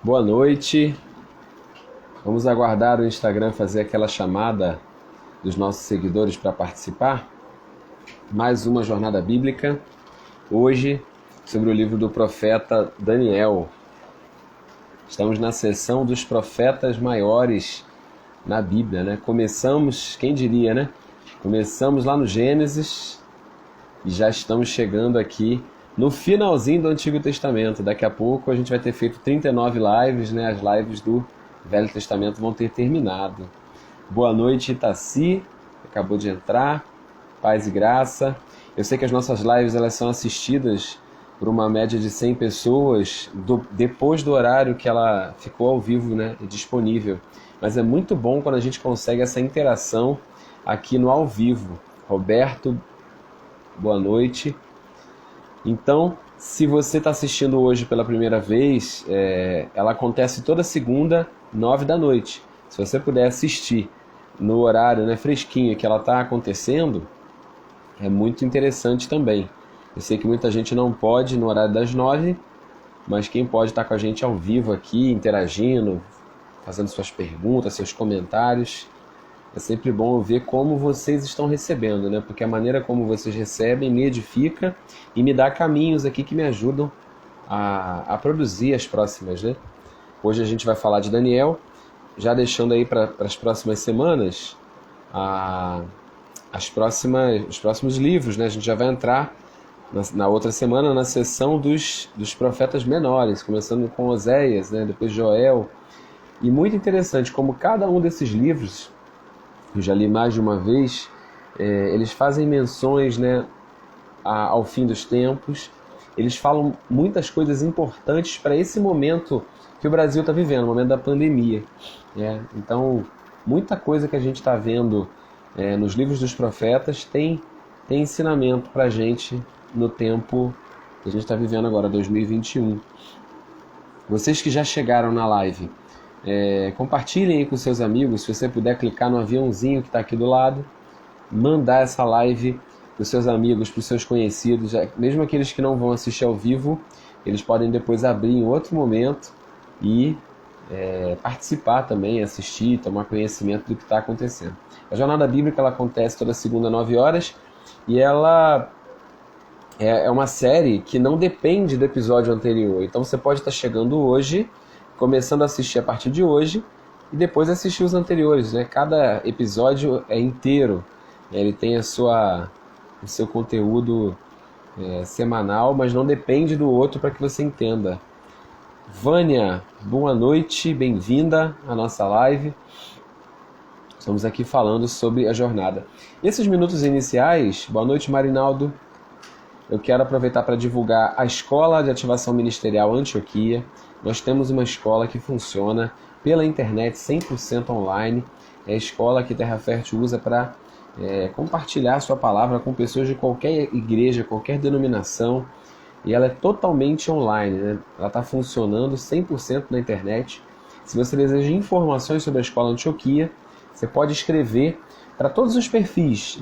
Boa noite. Vamos aguardar o Instagram fazer aquela chamada dos nossos seguidores para participar. Mais uma jornada bíblica. Hoje, sobre o livro do profeta Daniel. Estamos na seção dos profetas maiores na Bíblia, né? Começamos, quem diria, né? Começamos lá no Gênesis e já estamos chegando aqui no finalzinho do Antigo Testamento. Daqui a pouco a gente vai ter feito 39 lives, né? As lives do Velho Testamento vão ter terminado. Boa noite, Itaci, acabou de entrar. Paz e graça. Eu sei que as nossas lives elas são assistidas por uma média de 100 pessoas depois do horário que ela ficou ao vivo, né? Disponível. Mas é muito bom quando a gente consegue essa interação aqui no ao vivo. Roberto, boa noite. Então, se você está assistindo hoje pela primeira vez, ela acontece toda segunda, 9 da noite. Se você puder assistir no horário, né, fresquinho que ela está acontecendo, é muito interessante também. Eu sei que muita gente não pode no horário das 9, mas quem pode estar com a gente ao vivo aqui, interagindo, fazendo suas perguntas, seus comentários, é sempre bom ver como vocês estão recebendo, né? Porque a maneira como vocês recebem me edifica e me dá caminhos aqui que me ajudam a produzir as próximas, né? Hoje a gente vai falar de Daniel, já deixando aí para as próximas semanas os próximos livros, né? A gente já vai entrar na outra semana na seção dos profetas menores, começando com Oséias, né? Depois Joel. E muito interessante como cada um desses livros, eu já li mais de uma vez, eles fazem menções, né, ao fim dos tempos. Eles falam muitas coisas importantes para esse momento que o Brasil está vivendo, o momento da pandemia. Então, muita coisa que a gente está vendo nos livros dos profetas tem ensinamento para a gente no tempo que a gente está vivendo agora, 2021. Vocês que já chegaram na live, compartilhem aí com seus amigos. Se você puder clicar no aviãozinho que está aqui do lado, mandar essa live para os seus amigos, para os seus conhecidos, mesmo aqueles que não vão assistir ao vivo, eles podem depois abrir em outro momento e participar também, assistir, tomar conhecimento do que está acontecendo. A Jornada Bíblica ela acontece toda segunda, 9 horas, e ela é uma série que não depende do episódio anterior. Então você pode estar chegando hoje, começando a assistir a partir de hoje, e depois assistir os anteriores, né? Cada episódio é inteiro, ele tem o seu conteúdo semanal, mas não depende do outro para que você entenda. Vânia, boa noite, bem-vinda à nossa live. Estamos aqui falando sobre a jornada. Nesses minutos iniciais, boa noite, Marinaldo. Eu quero aproveitar para divulgar a Escola de Ativação Ministerial Antioquia. Nós temos uma escola que funciona pela internet, 100% online. É a escola que Terra Fértil usa para compartilhar a sua palavra com pessoas de qualquer igreja, qualquer denominação. E ela é totalmente online, né? Ela está funcionando 100% na internet. Se você deseja informações sobre a Escola Antioquia, você pode escrever para todos os perfis,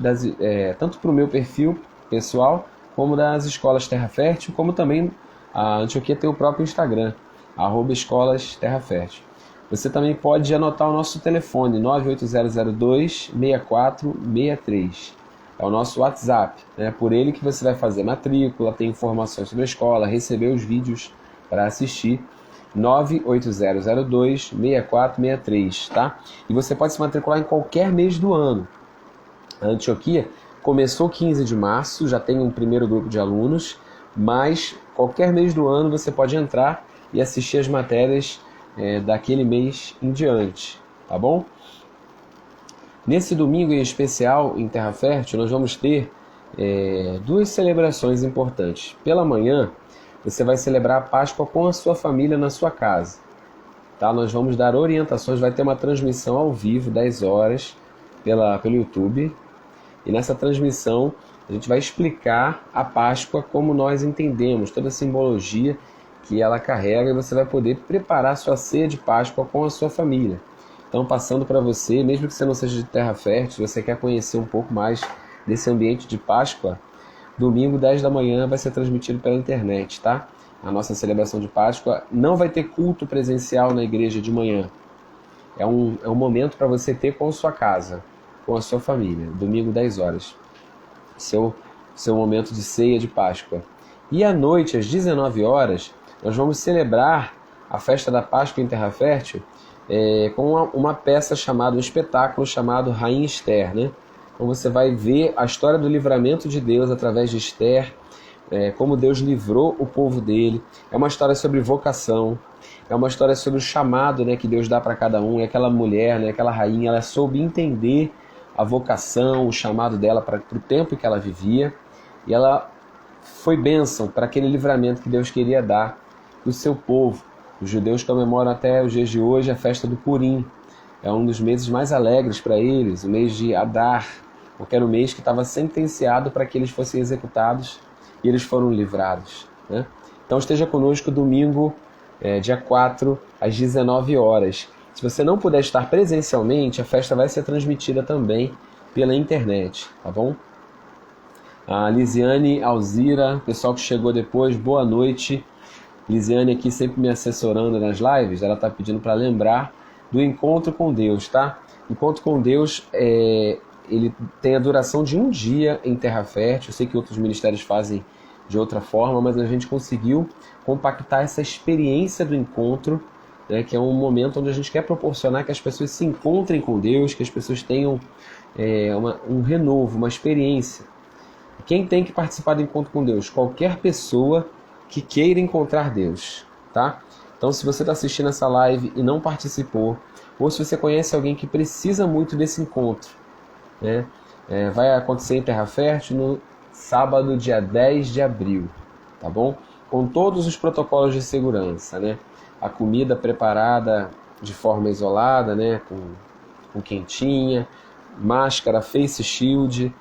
tanto para o meu perfil pessoal, como das escolas Terra Fértil, como também a Antioquia tem o próprio Instagram, @escolasterrafértil. Você também pode anotar o nosso telefone, 98002-6463. É o nosso WhatsApp, né? Por ele que você vai fazer matrícula, tem informações sobre a escola, receber os vídeos para assistir. 98002-6463, tá? E você pode se matricular em qualquer mês do ano. A Antioquia começou 15 de março, já tem um primeiro grupo de alunos, mas qualquer mês do ano você pode entrar e assistir as matérias daquele mês em diante, tá bom? Nesse domingo em especial, em Terra Fértil, nós vamos ter duas celebrações importantes. Pela manhã, você vai celebrar a Páscoa com a sua família na sua casa. Tá? Nós vamos dar orientações, vai ter uma transmissão ao vivo, 10 horas, pelo YouTube. E nessa transmissão, a gente vai explicar a Páscoa como nós entendemos, toda a simbologia que ela carrega, e você vai poder preparar sua ceia de Páscoa com a sua família. Então, passando para você, mesmo que você não seja de Terra Fértil, se você quer conhecer um pouco mais desse ambiente de Páscoa, domingo, 10 da manhã, vai ser transmitido pela internet, tá? a nossa celebração de Páscoa, não vai ter culto presencial na igreja de manhã. É um momento para você ter com a sua casa, com a sua família, domingo 10 horas. Seu momento de ceia de Páscoa. E à noite, às 19 horas, nós vamos celebrar a festa da Páscoa em Terra Fértil com uma peça chamada, um espetáculo chamado Rainha Esther, né? Então você vai ver a história do livramento de Deus através de Esther, como Deus livrou o povo dele. É uma história sobre vocação, é uma história sobre o chamado, né, que Deus dá para cada um. E aquela mulher, né, aquela rainha, ela soube entender a vocação, o chamado dela para o tempo que ela vivia, e ela foi bênção para aquele livramento que Deus queria dar do seu povo. Os judeus comemoram até os dias de hoje a festa do Purim. É um dos meses mais alegres para eles, o mês de Adar, porque era o mês que estava sentenciado para que eles fossem executados, e eles foram livrados, né? Então esteja conosco domingo, dia 4, às 19 horas. Se você não puder estar presencialmente, a festa vai ser transmitida também pela internet, tá bom? A Lisiane Alzira, pessoal que chegou depois, boa noite. Lisiane aqui sempre me assessorando nas lives, ela está pedindo para lembrar do encontro com Deus, tá? Encontro com Deus, ele tem a duração de um dia em Terra Fértil. Eu sei que outros ministérios fazem de outra forma, mas a gente conseguiu compactar essa experiência do encontro, né, que é um momento onde a gente quer proporcionar que as pessoas se encontrem com Deus, que as pessoas tenham um renovo, uma experiência. Quem tem que participar do encontro com Deus? Qualquer pessoa que queira encontrar Deus, tá? Então, se você está assistindo essa live e não participou, ou se você conhece alguém que precisa muito desse encontro, né, vai acontecer em Terra Fértil no sábado, dia 10 de abril, tá bom? Com todos os protocolos de segurança, né? A comida preparada de forma isolada, né? Com quentinha, máscara, face shield,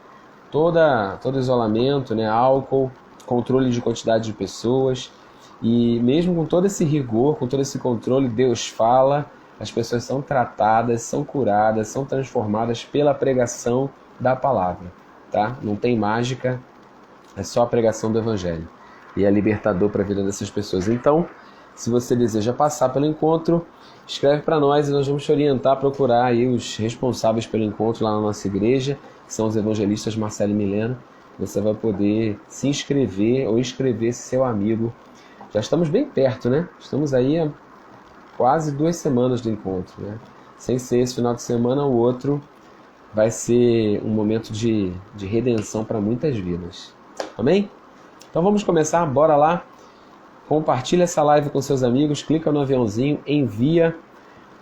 todo isolamento, né? Álcool, controle de quantidade de pessoas. E mesmo com todo esse rigor, com todo esse controle, Deus fala, as pessoas são tratadas, são curadas, são transformadas pela pregação da palavra, tá? Não tem mágica, é só a pregação do Evangelho. E é libertador para a vida dessas pessoas. Então, se você deseja passar pelo encontro, escreve para nós e nós vamos te orientar a procurar aí os responsáveis pelo encontro lá na nossa igreja, que são os evangelistas Marcelo e Milena. Você vai poder se inscrever ou inscrever seu amigo. Já estamos bem perto, né? Estamos aí há quase 2 semanas do encontro, né? Sem ser esse final de semana, o outro vai ser um momento de redenção para muitas vidas. Amém? Então vamos começar, bora lá. Compartilha essa live com seus amigos, clica no aviãozinho, envia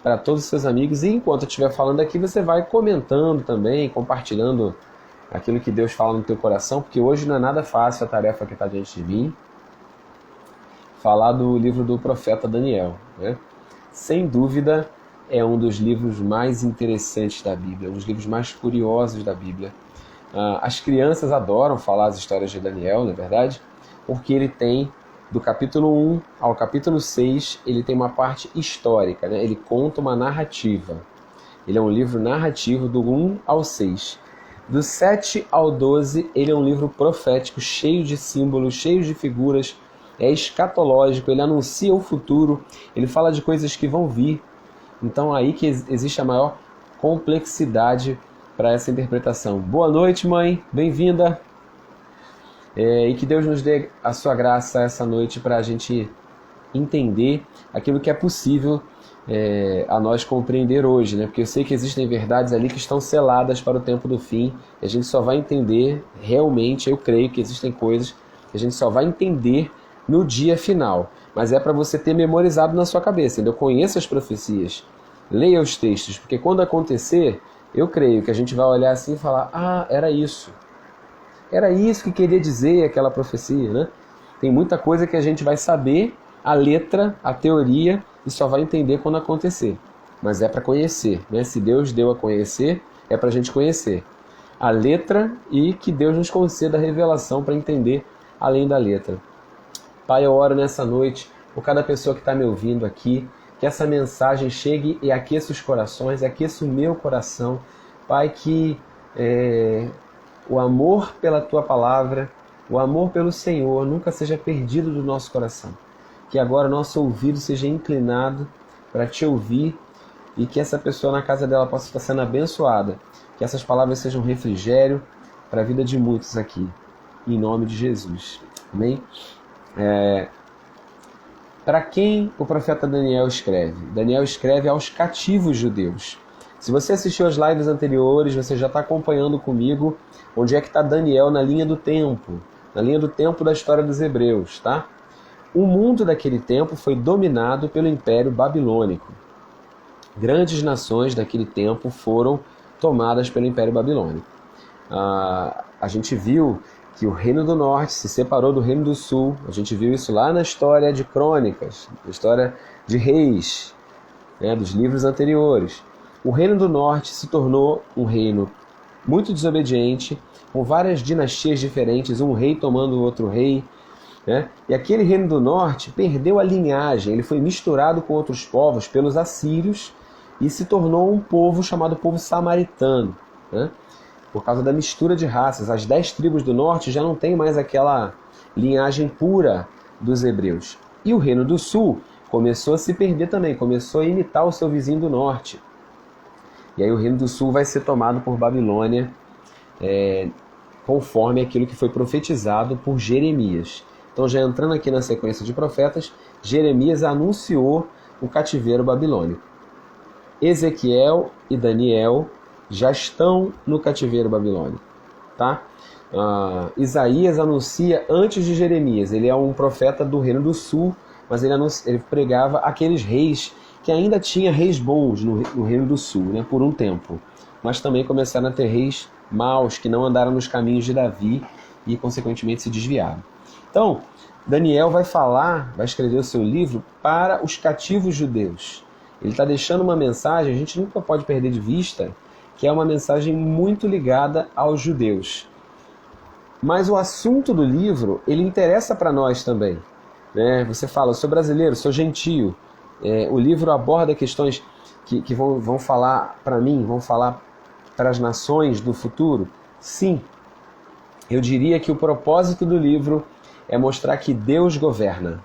para todos os seus amigos. E enquanto eu estiver falando aqui, você vai comentando também, compartilhando aquilo que Deus fala no teu coração, porque hoje não é nada fácil a tarefa que está diante de mim. Falar do livro do profeta Daniel, né? Sem dúvida, é um dos livros mais interessantes da Bíblia, um dos livros mais curiosos da Bíblia. As crianças adoram falar as histórias de Daniel, não é verdade? Porque ele tem, do capítulo 1 ao capítulo 6, ele tem uma parte histórica, né? Ele conta uma narrativa. Ele é um livro narrativo do 1 ao 6. Do 7 ao 12, ele é um livro profético, cheio de símbolos, cheio de figuras, é escatológico, ele anuncia o futuro, ele fala de coisas que vão vir. Então aí que existe a maior complexidade para essa interpretação. Boa noite, mãe, bem-vinda. E que Deus nos dê a sua graça essa noite para a gente entender aquilo que é possível a nós compreender hoje, né? Porque eu sei que existem verdades ali que estão seladas para o tempo do fim, e a gente só vai entender realmente, eu creio que existem coisas que a gente só vai entender no dia final, mas é para você ter memorizado na sua cabeça, entendeu? Conheça as profecias, leia os textos, porque quando acontecer, eu creio que a gente vai olhar assim e falar, era isso que queria dizer aquela profecia, né? Tem muita coisa que a gente vai saber, a letra, a teoria, e só vai entender quando acontecer, mas é para conhecer, né? Se Deus deu a conhecer, é para a gente conhecer a letra e que Deus nos conceda a revelação para entender além da letra. Pai, eu oro nessa noite por cada pessoa que está me ouvindo aqui, que essa mensagem chegue e aqueça os corações, aqueça o meu coração. Pai, que o amor pela Tua Palavra, o amor pelo Senhor nunca seja perdido do nosso coração. que agora o nosso ouvido seja inclinado para te ouvir e que essa pessoa na casa dela possa estar sendo abençoada. Que essas palavras sejam refrigério para a vida de muitos aqui. Em nome de Jesus. Amém? Para quem o profeta Daniel escreve? Daniel escreve aos cativos judeus. Se você assistiu às lives anteriores, você já está acompanhando comigo onde é que está Daniel na linha do tempo. Na linha do tempo da história dos hebreus, tá? O mundo daquele tempo foi dominado pelo Império Babilônico. Grandes nações daquele tempo foram tomadas pelo Império Babilônico. A gente viu que o Reino do Norte se separou do Reino do Sul. A gente viu isso lá na história de Crônicas, na história de Reis, né, dos livros anteriores. O Reino do Norte se tornou um reino muito desobediente, com várias dinastias diferentes, um rei tomando o outro rei, né? E aquele Reino do Norte perdeu a linhagem, ele foi misturado com outros povos pelos assírios e se tornou um povo chamado povo samaritano, né? Por causa da mistura de raças. As 10 tribos do norte já não tem mais aquela linhagem pura dos hebreus. E o Reino do Sul começou a se perder também, começou a imitar o seu vizinho do norte. E aí o Reino do Sul vai ser tomado por Babilônia, conforme aquilo que foi profetizado por Jeremias. Então, já entrando aqui na sequência de profetas, Jeremias anunciou o cativeiro babilônico. Ezequiel e Daniel já estão no cativeiro babilônico, tá? Isaías anuncia antes de Jeremias. Ele é um profeta do Reino do Sul, mas ele pregava aqueles reis que ainda tinha reis bons no Reino do Sul, né, por um tempo. Mas também começaram a ter reis maus que não andaram nos caminhos de Davi e, consequentemente, se desviaram. Então, Daniel vai escrever o seu livro para os cativos judeus. Ele está deixando uma mensagem, a gente nunca pode perder de vista, que é uma mensagem muito ligada aos judeus. Mas o assunto do livro, ele interessa para nós também, né? Você fala, eu sou brasileiro, sou gentio. O livro aborda questões que vão falar para mim, vão falar para as nações do futuro. Sim, eu diria que o propósito do livro é mostrar que Deus governa.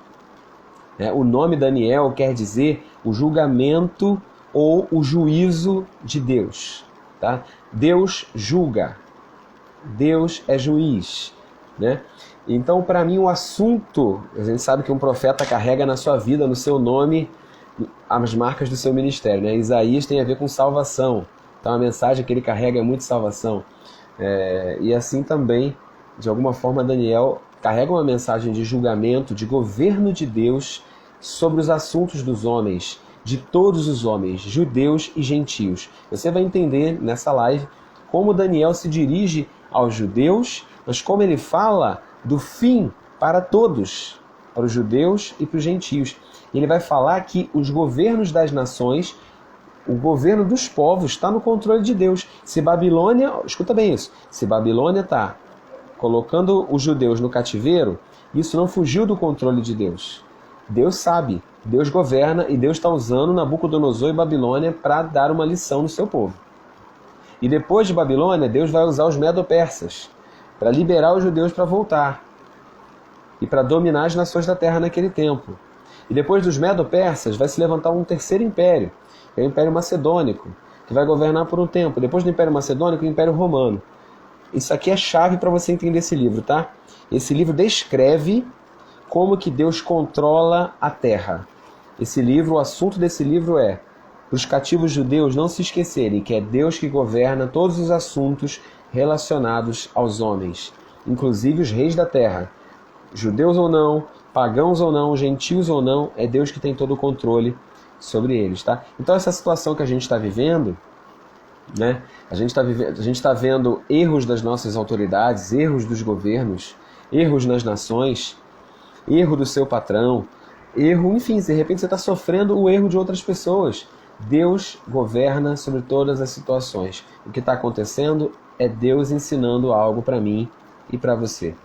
O nome Daniel quer dizer o julgamento ou o juízo de Deus. Tá? Deus julga, Deus é juiz, né? Então, para mim, o assunto, a gente sabe que um profeta carrega na sua vida, no seu nome, as marcas do seu ministério, né? Isaías tem a ver com salvação, então a mensagem que ele carrega é muito salvação, e assim também, de alguma forma, Daniel carrega uma mensagem de julgamento, de governo de Deus sobre os assuntos dos homens, de todos os homens, judeus e gentios. Você vai entender nessa live como Daniel se dirige aos judeus, mas como ele fala do fim para todos, para os judeus e para os gentios. Ele vai falar que os governos das nações, o governo dos povos está no controle de Deus. Se Babilônia, escuta bem isso, se Babilônia está colocando os judeus no cativeiro, isso não fugiu do controle de Deus. Deus sabe, Deus governa e Deus está usando Nabucodonosor e Babilônia para dar uma lição no seu povo. E depois de Babilônia, Deus vai usar os medo-persas para liberar os judeus para voltar e para dominar as nações da terra naquele tempo. E depois dos medo-persas vai se levantar um terceiro império, que é o Império Macedônico, que vai governar por um tempo. Depois do Império Macedônico, o Império Romano. Isso aqui é chave para você entender esse livro, tá? Esse livro descreve como que Deus controla a terra. Esse livro, o assunto desse livro é para os cativos judeus não se esquecerem que é Deus que governa todos os assuntos relacionados aos homens, inclusive os reis da terra. Judeus ou não, pagãos ou não, gentios ou não, é Deus que tem todo o controle sobre eles, tá? Então essa situação que a gente está vivendo, né? A gente está vendo erros das nossas autoridades, erros dos governos, erros nas nações, erro do seu patrão, erro, enfim, de repente você está sofrendo o erro de outras pessoas. Deus governa sobre todas as situações. O que está acontecendo é Deus ensinando algo para mim e para você,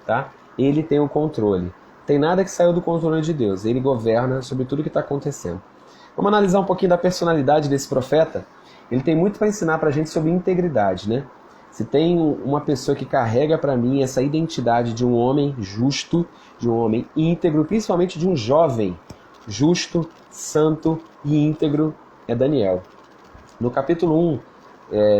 tá? Ele tem o controle. Tem nada que saiu do controle de Deus. Ele governa sobre tudo que está acontecendo. Vamos analisar um pouquinho da personalidade desse profeta. Ele tem muito para ensinar para a gente sobre integridade, né? Se tem uma pessoa que carrega para mim essa identidade de um homem justo, de um homem íntegro, principalmente de um jovem justo, santo e íntegro, é Daniel. No capítulo 1,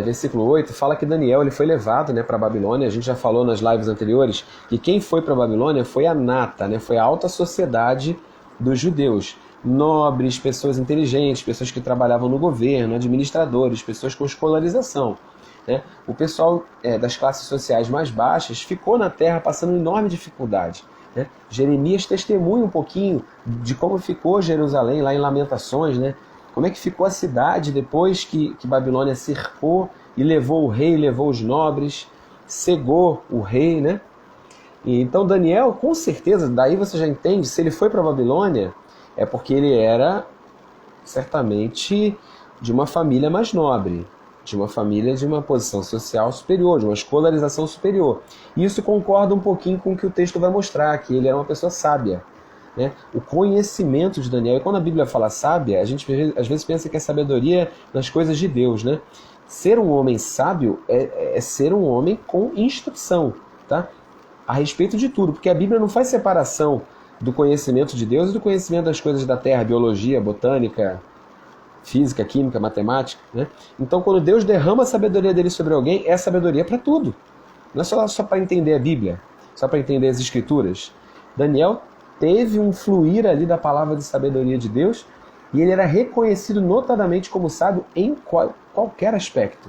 versículo 8, fala que Daniel ele foi levado, né, para a Babilônia. A gente já falou nas lives anteriores que quem foi para a Babilônia foi a nata, né, foi a alta sociedade dos judeus. Nobres, pessoas inteligentes, pessoas que trabalhavam no governo, administradores, pessoas com escolarização. Né? O pessoal das classes sociais mais baixas ficou na terra passando enorme dificuldade. Né? Jeremias testemunha um pouquinho de como ficou Jerusalém lá em Lamentações, né? Como é que ficou a cidade depois que Babilônia cercou e levou o rei, levou os nobres, cegou o rei, né? E então Daniel, com certeza, daí você já entende, se ele foi para a Babilônia, é porque ele era certamente de uma família mais nobre, de uma família de uma posição social superior, de uma escolarização superior. E isso concorda um pouquinho com o que o texto vai mostrar, que ele era uma pessoa sábia. Né? O conhecimento de Daniel, e quando a Bíblia fala sábia, a gente às vezes pensa que é sabedoria nas coisas de Deus. Né? Ser um homem sábio é ser um homem com instrução, tá? A respeito de tudo, porque a Bíblia não faz separação do conhecimento de Deus e do conhecimento das coisas da terra, biologia, botânica, física, química, matemática. Né? Então, quando Deus derrama a sabedoria dele sobre alguém, é sabedoria para tudo. Não é só para entender a Bíblia, só para entender as Escrituras. Daniel teve um fluir ali da palavra de sabedoria de Deus e ele era reconhecido notadamente como sábio em qualquer aspecto.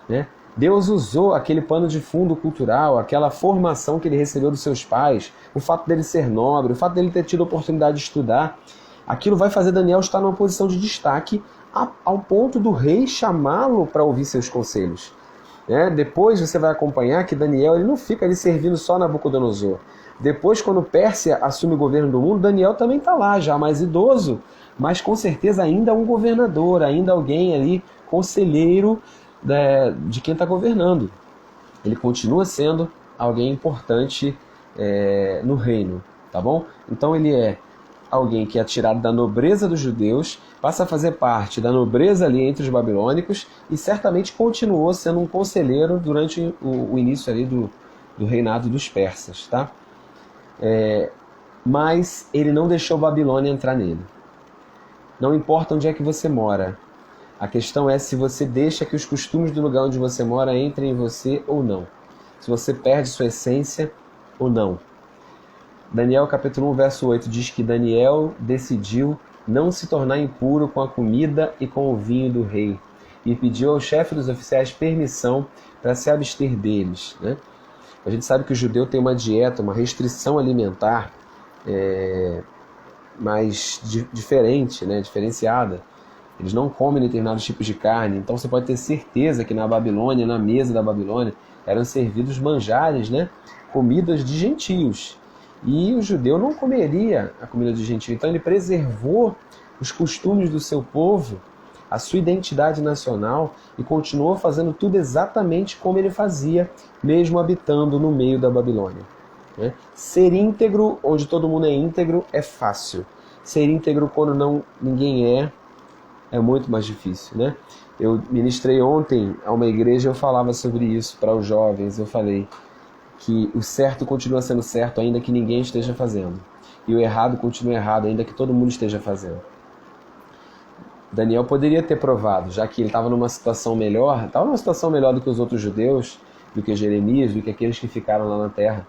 Né? Deus usou aquele pano de fundo cultural, aquela formação que ele recebeu dos seus pais, o fato dele ser nobre, o fato dele ter tido a oportunidade de estudar. Aquilo vai fazer Daniel estar numa posição de destaque ao ponto do rei chamá-lo para ouvir seus conselhos. Depois você vai acompanhar que Daniel ele não fica ali servindo só Nabucodonosor. Depois, quando Pérsia assume o governo do mundo, Daniel também está lá, já mais idoso, mas com certeza ainda um governador, ainda alguém ali, conselheiro de quem está governando. Ele continua sendo alguém importante no reino, tá bom? Então ele é alguém que é tirado da nobreza dos judeus, passa a fazer parte da nobreza ali entre os babilônicos e certamente continuou sendo um conselheiro durante o início ali do reinado dos persas, tá? Mas ele não deixou Babilônia entrar nele. Não importa onde é que você mora, a questão é se você deixa que os costumes do lugar onde você mora entrem em você ou não. Se você perde sua essência ou não. Daniel capítulo 1, verso 8 diz que Daniel decidiu não se tornar impuro com a comida e com o vinho do rei e pediu ao chefe dos oficiais permissão para se abster deles. Né? A gente sabe que o judeu tem uma dieta, uma restrição alimentar mais diferente, né? Diferenciada. Eles não comem determinados tipos de carne, então você pode ter certeza que na Babilônia, na mesa da Babilônia, eram servidos manjares, né? Comidas de gentios. E o judeu não comeria a comida de gentio, então ele preservou os costumes do seu povo, a sua identidade nacional e continuou fazendo tudo exatamente como ele fazia, mesmo habitando no meio da Babilônia. Né? Ser íntegro, onde todo mundo é íntegro, é fácil. Ser íntegro quando ninguém é muito mais difícil. Né? Eu ministrei ontem a uma igreja, eu falava sobre isso para os jovens, eu falei que o certo continua sendo certo ainda que ninguém esteja fazendo. E o errado continua errado ainda que todo mundo esteja fazendo. Daniel poderia ter provado, já que ele estava numa situação melhor, do que os outros judeus, do que Jeremias, do que aqueles que ficaram lá na terra.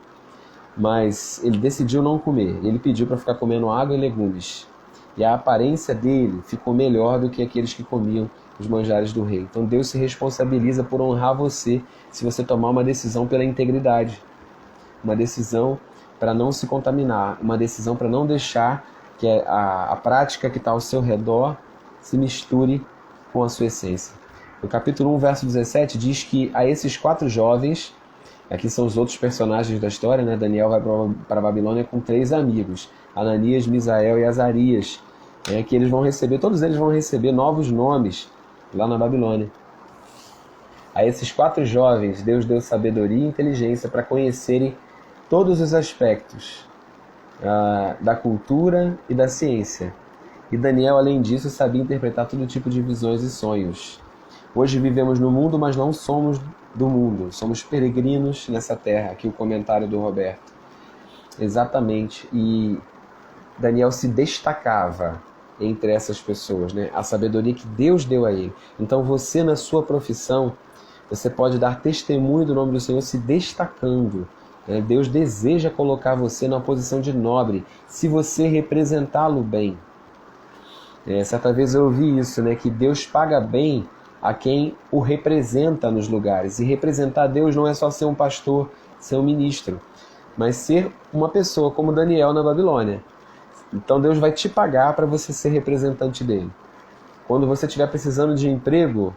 Mas ele decidiu não comer. Ele pediu para ficar comendo água e legumes. E a aparência dele ficou melhor do que aqueles que comiam os manjares do rei. Então Deus se responsabiliza por honrar você se você tomar uma decisão pela integridade. Uma decisão para não se contaminar. Uma decisão para não deixar que a prática que está ao seu redor se misture com a sua essência. No capítulo 1, verso 17, diz que a esses 4 jovens, aqui são os outros personagens da história, né? Daniel vai para a Babilônia com 3 amigos, Ananias, Misael e Azarias, que todos eles vão receber novos nomes lá na Babilônia. A esses 4 jovens, Deus deu sabedoria e inteligência para conhecerem todos os aspectos da cultura e da ciência. E Daniel, além disso, sabia interpretar todo tipo de visões e sonhos. Hoje vivemos no mundo, mas não somos do mundo, somos peregrinos nessa terra. Aqui o comentário do Roberto. Exatamente, e Daniel se destacava entre essas pessoas, né? A sabedoria que Deus deu a ele. Então você, na sua profissão, você pode dar testemunho do nome do Senhor se destacando, né? Deus deseja colocar você numa posição de nobre, se você representá-lo bem. Certa vez eu ouvi isso, né? Que Deus paga bem a quem o representa nos lugares. E representar Deus não é só ser um pastor, ser um ministro, mas ser uma pessoa como Daniel na Babilônia. Então Deus vai te pagar para você ser representante dele. Quando você estiver precisando de emprego,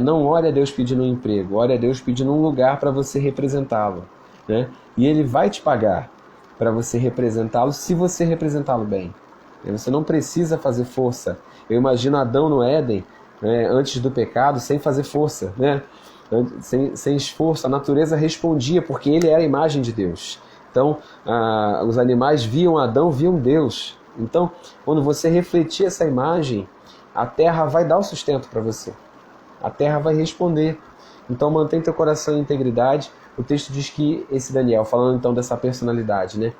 não ore a Deus pedindo um emprego, ore a Deus pedindo um lugar para você representá-lo, né? E ele vai te pagar para você representá-lo, se você representá-lo bem. Você não precisa fazer força. Eu imagino Adão no Éden, né, antes do pecado, sem fazer força, né? Sem esforço. A natureza respondia, porque ele era a imagem de Deus. Então, os animais viam Adão, viam Deus. Então, quando você refletir essa imagem, a terra vai dar o sustento para você. A terra vai responder. Então, mantém teu coração em integridade. O texto diz que esse Daniel, falando então dessa personalidade, né?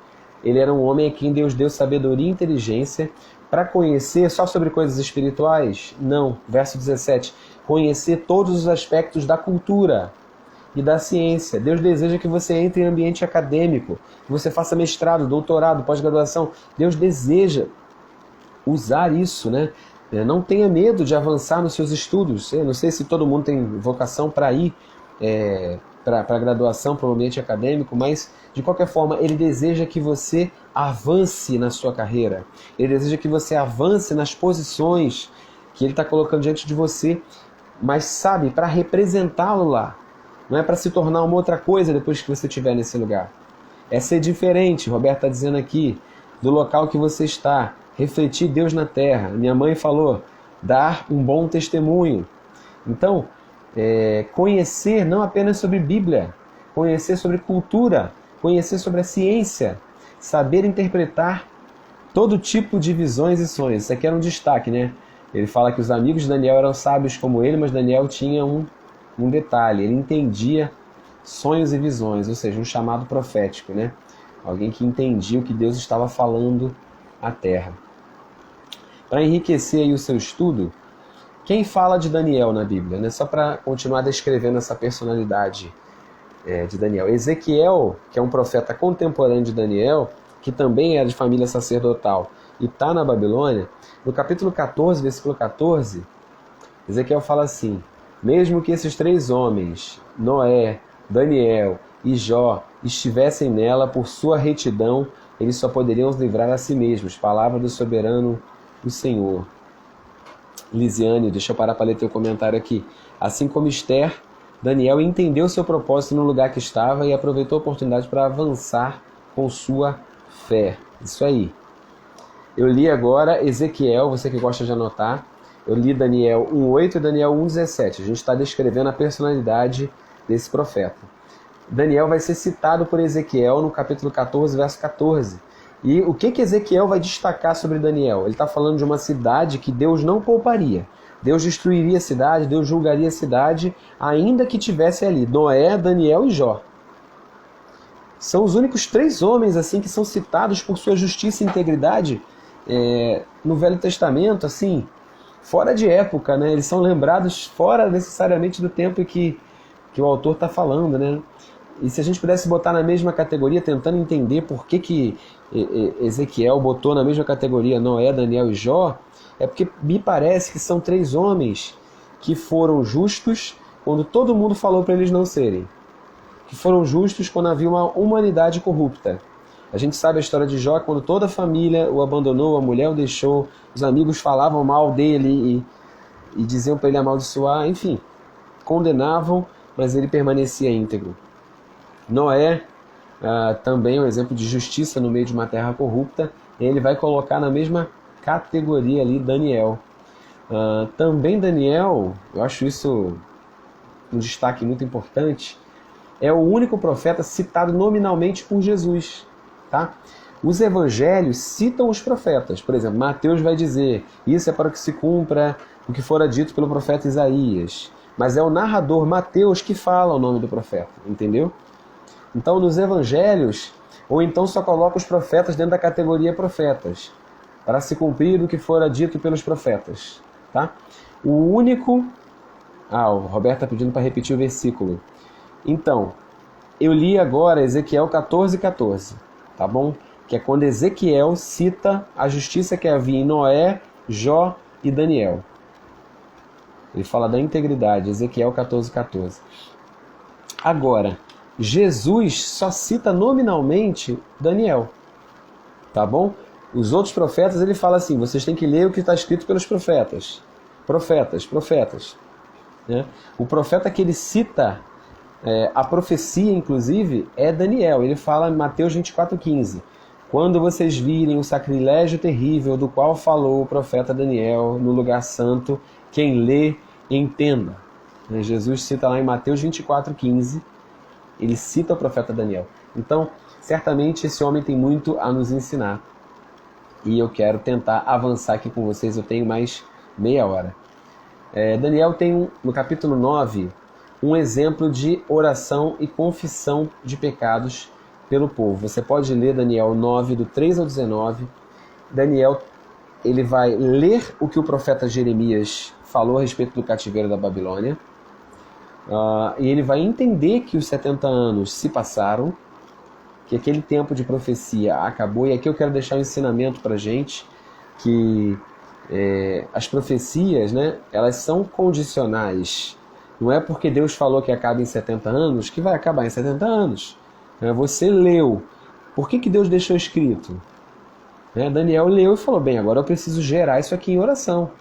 Ele era um homem a quem Deus deu sabedoria e inteligência para conhecer só sobre coisas espirituais? Não. Verso 17. Conhecer todos os aspectos da cultura e da ciência. Deus deseja que você entre em ambiente acadêmico, que você faça mestrado, doutorado, pós-graduação. Deus deseja usar isso, né? Não tenha medo de avançar nos seus estudos. Eu não sei se todo mundo tem vocação para ir para a graduação, para o ambiente acadêmico, mas de qualquer forma ele deseja que você avance na sua carreira. Ele deseja que você avance nas posições que ele está colocando diante de você, mas sabe, para representá-lo lá. Não é para se tornar uma outra coisa depois que você estiver nesse lugar. É ser diferente, Roberto está dizendo aqui, do local que você está. Refletir Deus na terra. Minha mãe falou, dar um bom testemunho. Então, conhecer não apenas sobre Bíblia, conhecer sobre cultura, conhecer sobre a ciência, saber interpretar todo tipo de visões e sonhos. Isso aqui era um destaque, né? Ele fala que os amigos de Daniel eram sábios como ele, mas Daniel tinha um detalhe, ele entendia sonhos e visões, ou seja, um chamado profético, né? Alguém que entendia o que Deus estava falando à terra. Para enriquecer aí o seu estudo, quem fala de Daniel na Bíblia, né? Só para continuar descrevendo essa personalidade de Daniel. Ezequiel, que é um profeta contemporâneo de Daniel, que também era de família sacerdotal e está na Babilônia, no capítulo 14, versículo 14, Ezequiel fala assim: mesmo que esses três homens, Noé, Daniel e Jó, estivessem nela por sua retidão, eles só poderiam os livrar a si mesmos. Palavra do soberano, o Senhor. Lisiane, deixa eu parar para ler teu comentário aqui. Assim como Esther, Daniel entendeu seu propósito no lugar que estava e aproveitou a oportunidade para avançar com sua fé. Isso aí. Eu li agora Ezequiel, você que gosta de anotar. Eu li Daniel 1,8 e Daniel 1,17. A gente está descrevendo a personalidade desse profeta. Daniel vai ser citado por Ezequiel no capítulo 14, verso 14. E o que Ezequiel vai destacar sobre Daniel? Ele está falando de uma cidade que Deus não pouparia. Deus destruiria a cidade, Deus julgaria a cidade, ainda que tivesse ali Noé, Daniel e Jó. São os únicos três homens assim que são citados por sua justiça e integridade no Velho Testamento, assim, fora de época, né? Eles são lembrados fora necessariamente do tempo que o autor está falando, né? E se a gente pudesse botar na mesma categoria, tentando entender por que Ezequiel botou na mesma categoria Noé, Daniel e Jó, é porque me parece que são três homens que foram justos quando todo mundo falou para eles não serem. Que foram justos quando havia uma humanidade corrupta. A gente sabe a história de Jó, quando toda a família o abandonou, a mulher o deixou, os amigos falavam mal dele e diziam para ele amaldiçoar, enfim, condenavam, mas ele permanecia íntegro. Noé também é um exemplo de justiça no meio de uma terra corrupta. Ele vai colocar na mesma categoria ali Daniel. Também Daniel, eu acho isso um destaque muito importante, é o único profeta citado nominalmente por Jesus. Tá? Os evangelhos citam os profetas. Por exemplo, Mateus vai dizer: isso é para que se cumpra o que fora dito pelo profeta Isaías. mas é o narrador Mateus que fala o nome do profeta, entendeu? Então, nos evangelhos, ou então só coloca os profetas dentro da categoria profetas, para se cumprir o que fora dito pelos profetas, tá? O único... o Roberto está pedindo para repetir o versículo. Então, eu li agora Ezequiel 14:14, tá bom? Que é quando Ezequiel cita a justiça que havia em Noé, Jó e Daniel. Ele fala da integridade, Ezequiel 14:14. Agora, Jesus só cita nominalmente Daniel, tá bom? Os outros profetas, ele fala assim, vocês têm que ler o que está escrito pelos profetas. Profetas. Né? O profeta que ele cita, a profecia, inclusive, é Daniel. Ele fala em Mateus 24:15. Quando vocês virem o sacrilégio terrível do qual falou o profeta Daniel no lugar santo, quem lê, entenda. Jesus cita lá em Mateus 24:15, ele cita o profeta Daniel. Então, certamente esse homem tem muito a nos ensinar. E eu quero tentar avançar aqui com vocês, eu tenho mais meia hora. Daniel tem, no capítulo 9, um exemplo de oração e confissão de pecados pelo povo. Você pode ler Daniel 9, do 3 ao 19. Daniel, ele vai ler o que o profeta Jeremias falou a respeito do cativeiro da Babilônia. E ele vai entender que os 70 anos se passaram, que aquele tempo de profecia acabou. E aqui eu quero deixar um ensinamento para a gente, que as profecias, né, elas são condicionais. Não é porque Deus falou que acaba em 70 anos que vai acabar em 70 anos. Você leu. Por que Deus deixou escrito? Daniel leu e falou, bem, agora eu preciso gerar isso aqui em oração.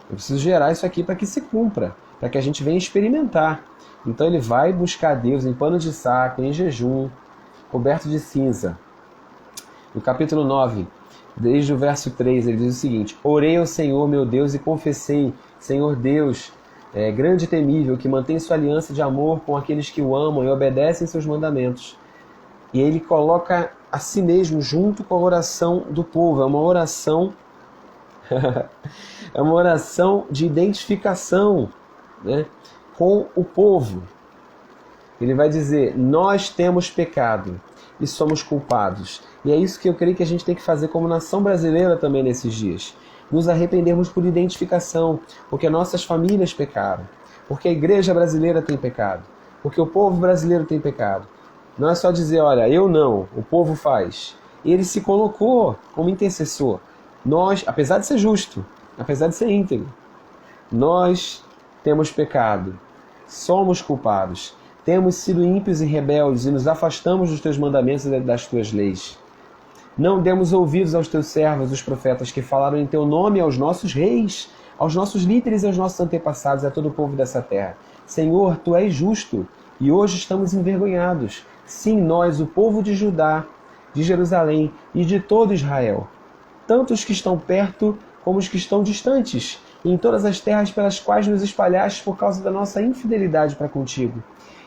Eu preciso gerar isso aqui para que se cumpra, para que a gente venha experimentar. Então ele vai buscar Deus em pano de saco, em jejum, coberto de cinza. No capítulo 9, desde o verso 3, ele diz o seguinte: orei ao Senhor meu Deus e confessei, Senhor Deus, grande e temível, que mantém sua aliança de amor com aqueles que o amam e obedecem seus mandamentos. E ele coloca a si mesmo junto com a oração do povo. É uma oração é uma oração de identificação, né, com o povo. Ele vai dizer, nós temos pecado e somos culpados. E é isso que eu creio que a gente tem que fazer como nação brasileira também nesses dias. Nos arrependermos por identificação, porque nossas famílias pecaram, porque a igreja brasileira tem pecado, porque o povo brasileiro tem pecado. Não é só dizer, olha, eu não, o povo faz. Ele se colocou como intercessor. Nós, apesar de ser justo, apesar de ser íntegro, nós temos pecado, somos culpados, temos sido ímpios e rebeldes e nos afastamos dos teus mandamentos e das tuas leis. Não demos ouvidos aos teus servos, os profetas, que falaram em teu nome aos nossos reis, aos nossos líderes e aos nossos antepassados, a todo o povo dessa terra. Senhor, tu és justo e hoje estamos envergonhados. Sim, nós, o povo de Judá, de Jerusalém e de todo Israel, tanto os que estão perto como os que estão distantes, em todas as terras pelas quais nos espalhaste por causa da nossa infidelidade para contigo.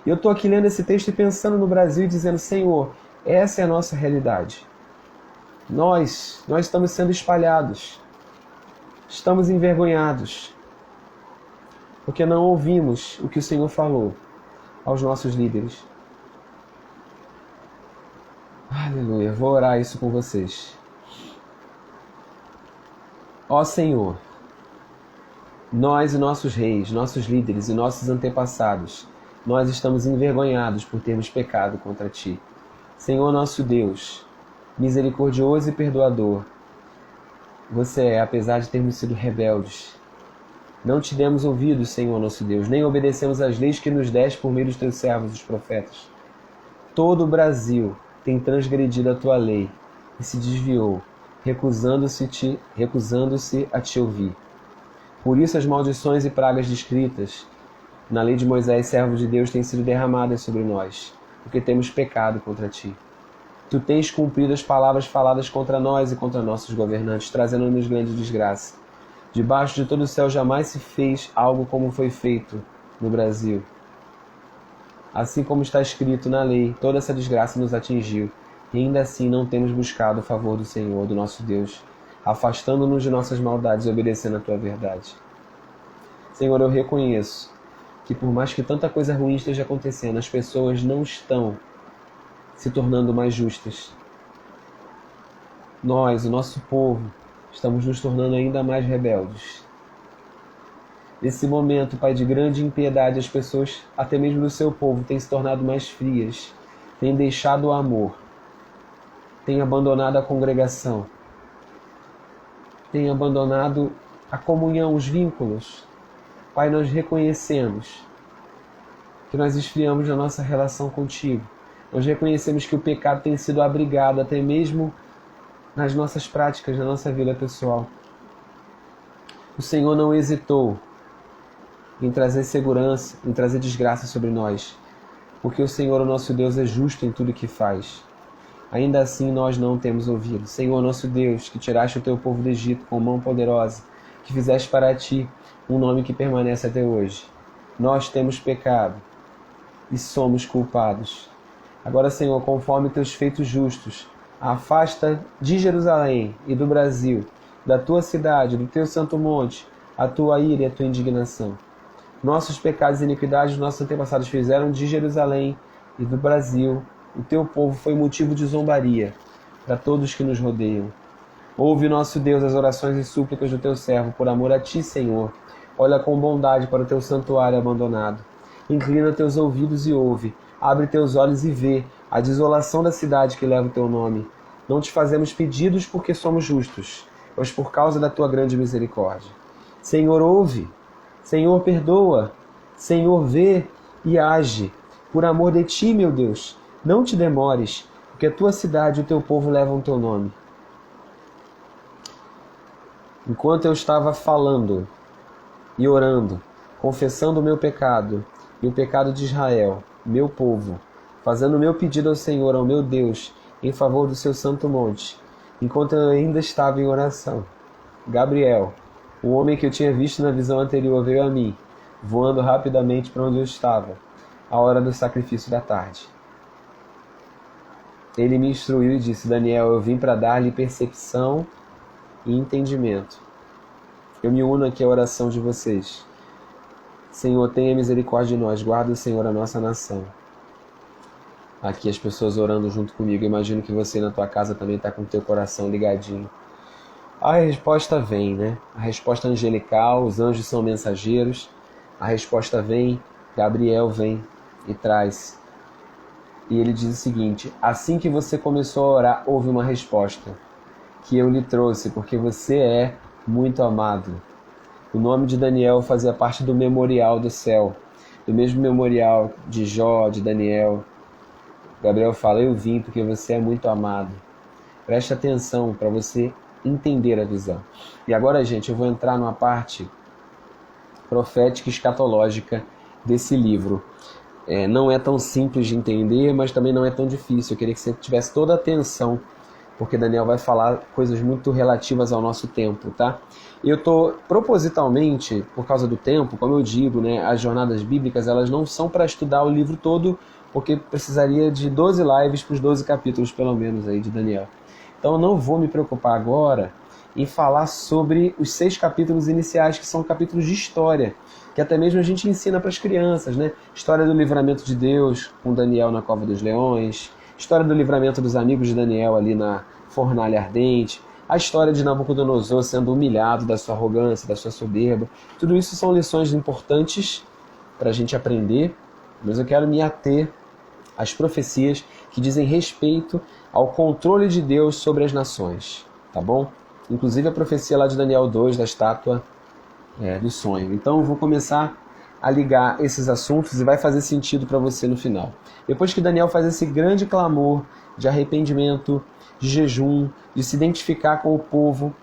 E eu estou aqui lendo esse texto e pensando no Brasil e dizendo, Senhor, essa é a nossa realidade. Nós estamos sendo espalhados, estamos envergonhados, porque não ouvimos o que o Senhor falou aos nossos líderes. Aleluia, vou orar isso com vocês. Ó Senhor, nós e nossos reis, nossos líderes e nossos antepassados, nós estamos envergonhados por termos pecado contra Ti. Senhor nosso Deus, misericordioso e perdoador, Você é, apesar de termos sido rebeldes. Não te demos ouvidos, Senhor nosso Deus, nem obedecemos às leis que nos deste por meio dos Teus servos, os profetas. Todo o Brasil tem transgredido a Tua lei e se desviou, recusando-se a Te ouvir. Por isso as maldições e pragas descritas na lei de Moisés, servo de Deus, têm sido derramadas sobre nós, porque temos pecado contra Ti. Tu tens cumprido as palavras faladas contra nós e contra nossos governantes, trazendo-nos grande desgraça. Debaixo de todo o céu jamais se fez algo como foi feito no Brasil. Assim como está escrito na lei, toda essa desgraça nos atingiu, e ainda assim não temos buscado o favor do Senhor, do nosso Deus, afastando-nos de nossas maldades e obedecendo a Tua verdade. Senhor, eu reconheço que por mais que tanta coisa ruim esteja acontecendo, as pessoas não estão se tornando mais justas. Nós, o nosso povo, estamos nos tornando ainda mais rebeldes. Nesse momento, Pai, de grande impiedade, as pessoas, até mesmo do seu povo, têm se tornado mais frias, têm deixado o amor, têm abandonado a congregação, têm abandonado a comunhão, os vínculos. Pai, nós reconhecemos que nós esfriamos na nossa relação contigo. Nós reconhecemos que o pecado tem sido abrigado até mesmo nas nossas práticas, na nossa vida pessoal. O Senhor não hesitou em trazer segurança, em trazer desgraça sobre nós, porque o Senhor, o nosso Deus, é justo em tudo que faz. Ainda assim nós não temos ouvido. Senhor, nosso Deus, que tiraste o teu povo do Egito com mão poderosa, que fizeste para ti um nome que permanece até hoje. Nós temos pecado e somos culpados. Agora, Senhor, conforme teus feitos justos, afasta de Jerusalém e do Brasil, da tua cidade, do teu santo monte, a tua ira e a tua indignação. Nossos pecados e iniquidades, nossos antepassados fizeram de Jerusalém e do Brasil. O teu povo foi motivo de zombaria para todos que nos rodeiam. Ouve, nosso Deus, as orações e súplicas do teu servo, por amor a ti, Senhor. Olha com bondade para o teu santuário abandonado. Inclina teus ouvidos e ouve. Abre teus olhos e vê a desolação da cidade que leva o teu nome. Não te fazemos pedidos porque somos justos, mas por causa da tua grande misericórdia. Senhor, ouve. Senhor, perdoa. Senhor, vê e age. Por amor de ti, meu Deus, não te demores, porque a tua cidade e o teu povo levam o teu nome. Enquanto eu estava falando e orando, confessando o meu pecado e o pecado de Israel, meu povo, fazendo o meu pedido ao Senhor, ao meu Deus, em favor do seu santo monte, enquanto eu ainda estava em oração, Gabriel, o homem que eu tinha visto na visão anterior, veio a mim, voando rapidamente para onde eu estava, à hora do sacrifício da tarde. Ele me instruiu e disse: Daniel, eu vim para dar-lhe percepção e entendimento. Eu me uno aqui à oração de vocês. Senhor, tenha misericórdia de nós, guarda o Senhor a nossa nação. Aqui as pessoas orando junto comigo. Imagino que você na tua casa também está com o teu coração ligadinho. A resposta vem, né? A resposta angelical, os anjos são mensageiros. A resposta vem, Gabriel vem e traz. E ele diz o seguinte: assim que você começou a orar, houve uma resposta que eu lhe trouxe, porque você é muito amado. O nome de Daniel fazia parte do memorial do céu, do mesmo memorial de Jó, de Daniel. Gabriel fala: eu vim porque você é muito amado. Preste atenção para você entender a visão. E agora, gente, eu vou entrar numa parte profética e escatológica desse livro. Não é tão simples de entender, mas também não é tão difícil. Eu queria que você tivesse toda a atenção, porque Daniel vai falar coisas muito relativas ao nosso tempo, tá? Eu estou propositalmente, por causa do tempo, como eu digo, né, as jornadas bíblicas, elas não são para estudar o livro todo, porque precisaria de 12 lives para os 12 capítulos, pelo menos, aí de Daniel. Então eu não vou me preocupar agora em falar sobre os 6 capítulos iniciais, que são capítulos de história, que até mesmo a gente ensina para as crianças, né? História do livramento de Deus, com Daniel na cova dos leões, história do livramento dos amigos de Daniel ali na fornalha ardente, a história de Nabucodonosor sendo humilhado da sua arrogância, da sua soberba. Tudo isso são lições importantes para a gente aprender, mas eu quero me ater às profecias que dizem respeito ao controle de Deus sobre as nações, tá bom? Inclusive a profecia lá de Daniel 2, da estátua do sonho. Então eu vou começar a ligar esses assuntos e vai fazer sentido para você no final. Depois que Daniel faz esse grande clamor de arrependimento, de jejum, de se identificar com o povo,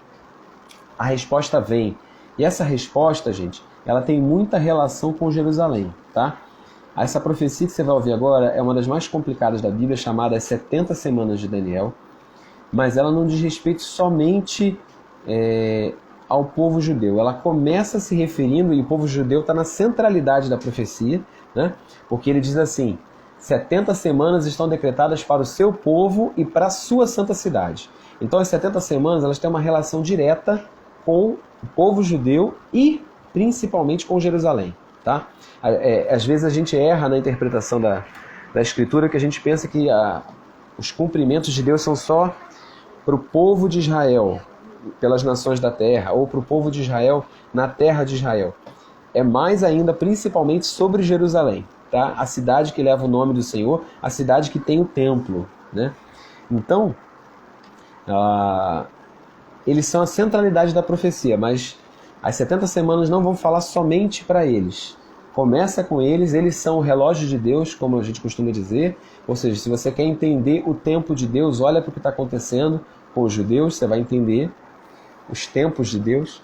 a resposta vem. E essa resposta, gente, ela tem muita relação com Jerusalém, tá? Essa profecia que você vai ouvir agora é uma das mais complicadas da Bíblia, chamada As 70 Semanas de Daniel, mas ela não diz respeito somente ao povo judeu. Ela começa se referindo, e o povo judeu está na centralidade da profecia, né? Porque ele diz assim: 70 semanas estão decretadas para o seu povo e para a sua santa cidade. Então as 70 semanas elas têm uma relação direta com o povo judeu e principalmente com Jerusalém. tá? Às vezes a gente erra na interpretação da Escritura, que a gente pensa que os cumprimentos de Deus são só para o povo de Israel, pelas nações da terra, ou para o povo de Israel na terra de Israel. É mais ainda, principalmente, sobre Jerusalém, tá? A cidade que leva o nome do Senhor, a cidade que tem o templo, né? Então, eles são a centralidade da profecia, mas as 70 semanas não vão falar somente para eles. Começa com eles, eles são o relógio de Deus, como a gente costuma dizer. Ou seja, se você quer entender o tempo de Deus, olha para o que está acontecendo com os judeus, você vai entender os tempos de Deus.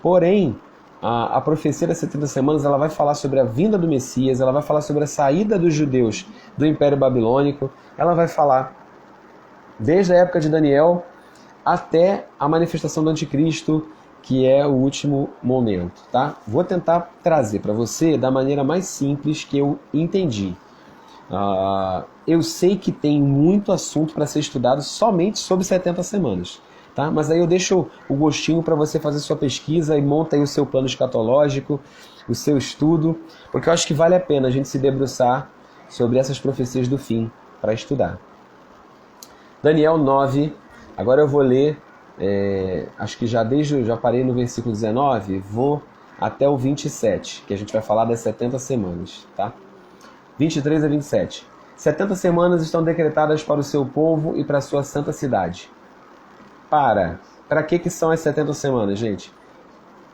Porém, a profecia das 70 semanas ela vai falar sobre a vinda do Messias, ela vai falar sobre a saída dos judeus do Império Babilônico, ela vai falar desde a época de Daniel até a manifestação do Anticristo, que é o último momento, tá? Vou tentar trazer para você da maneira mais simples que eu entendi. Eu sei que tem muito assunto para ser estudado somente sobre 70 semanas, tá? Mas aí eu deixo o gostinho para você fazer sua pesquisa e monta aí o seu plano escatológico, o seu estudo, porque eu acho que vale a pena a gente se debruçar sobre essas profecias do fim para estudar. Daniel 9, agora eu vou ler, acho que já parei no versículo 19, vou até o 27, que a gente vai falar das 70 semanas, tá? 23 a 27. 70 semanas estão decretadas para o seu povo e para a sua santa cidade. Para que são as 70 semanas, gente?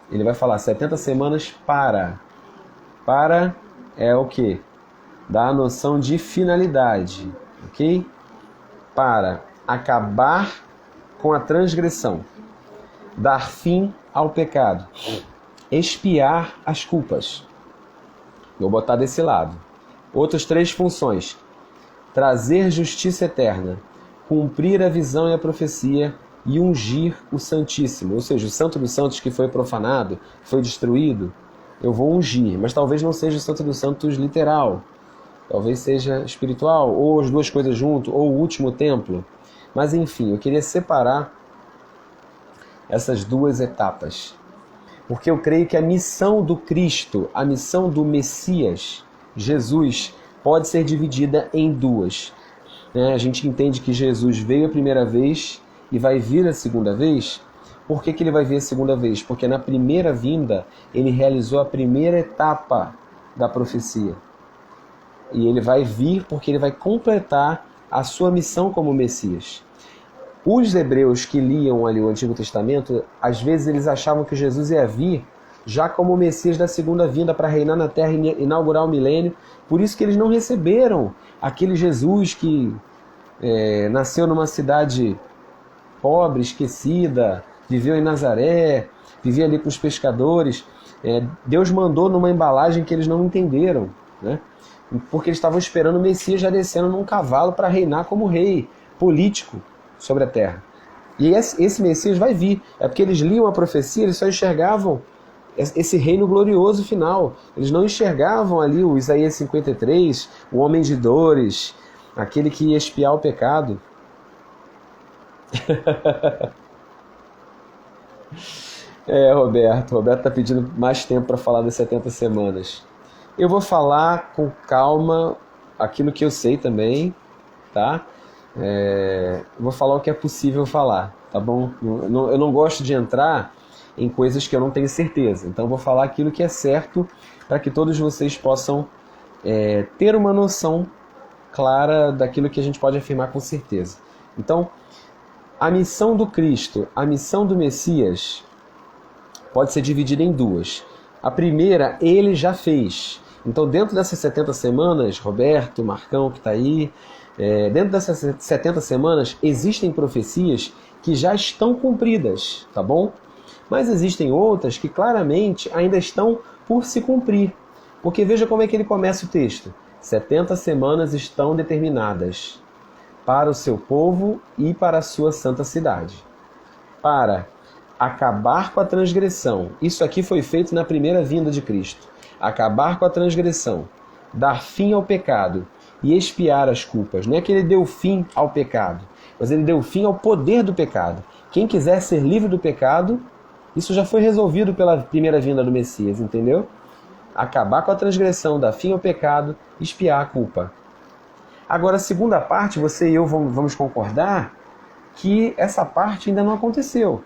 Ele vai falar 70 semanas para. Para é o quê? Dá a noção de finalidade, ok? Para acabar com a transgressão, dar fim ao pecado, expiar as culpas. Vou botar desse lado. Outras 3 funções: trazer justiça eterna, cumprir a visão e a profecia e ungir o Santíssimo. Ou seja, o Santo dos Santos que foi profanado, foi destruído, eu vou ungir. Mas talvez não seja o Santo dos Santos literal. Talvez seja espiritual, ou as duas coisas junto, ou o último templo. Mas enfim, eu queria separar essas 2 etapas. Porque eu creio que a missão do Cristo, a missão do Messias, Jesus, pode ser dividida em 2. A gente entende que Jesus veio a primeira vez e vai vir a segunda vez. Por que ele vai vir a segunda vez? Porque na primeira vinda ele realizou a primeira etapa da profecia. E ele vai vir porque ele vai completar a sua missão como Messias. Os hebreus que liam ali o Antigo Testamento, às vezes eles achavam que Jesus ia vir já como o Messias da segunda vinda para reinar na terra e inaugurar o milênio. Por isso que eles não receberam aquele Jesus que nasceu numa cidade pobre, esquecida, viveu em Nazaré, vivia ali com os pescadores. Deus mandou numa embalagem que eles não entenderam, né? Porque eles estavam esperando o Messias já descendo num cavalo para reinar como rei político sobre a terra. E esse Messias vai vir. É porque eles liam a profecia, eles só enxergavam esse reino glorioso final. Eles não enxergavam ali o Isaías 53, o homem de dores, aquele que ia expiar o pecado. Roberto está pedindo mais tempo para falar das 70 semanas. Eu vou falar com calma aquilo que eu sei também, tá? Vou falar o que é possível falar, tá bom? Eu não gosto de entrar em coisas que eu não tenho certeza. Então eu vou falar aquilo que é certo para que todos vocês possam ter uma noção clara daquilo que a gente pode afirmar com certeza. Então, a missão do Cristo, a missão do Messias, pode ser dividida em 2. A primeira, ele já fez. Então, dentro dessas 70 semanas, Roberto, Marcão que está aí, dentro dessas 70 semanas, existem profecias que já estão cumpridas, tá bom? Mas existem outras que claramente ainda estão por se cumprir. Porque veja como é que ele começa o texto. 70 semanas estão determinadas para o seu povo e para a sua santa cidade. Para acabar com a transgressão. Isso aqui foi feito na primeira vinda de Cristo. Acabar com a transgressão, dar fim ao pecado e expiar as culpas. Não é que ele deu fim ao pecado, mas ele deu fim ao poder do pecado. Quem quiser ser livre do pecado, isso já foi resolvido pela primeira vinda do Messias, entendeu? Acabar com a transgressão, dar fim ao pecado, expiar a culpa. Agora, a segunda parte, você e eu vamos concordar que essa parte ainda não aconteceu.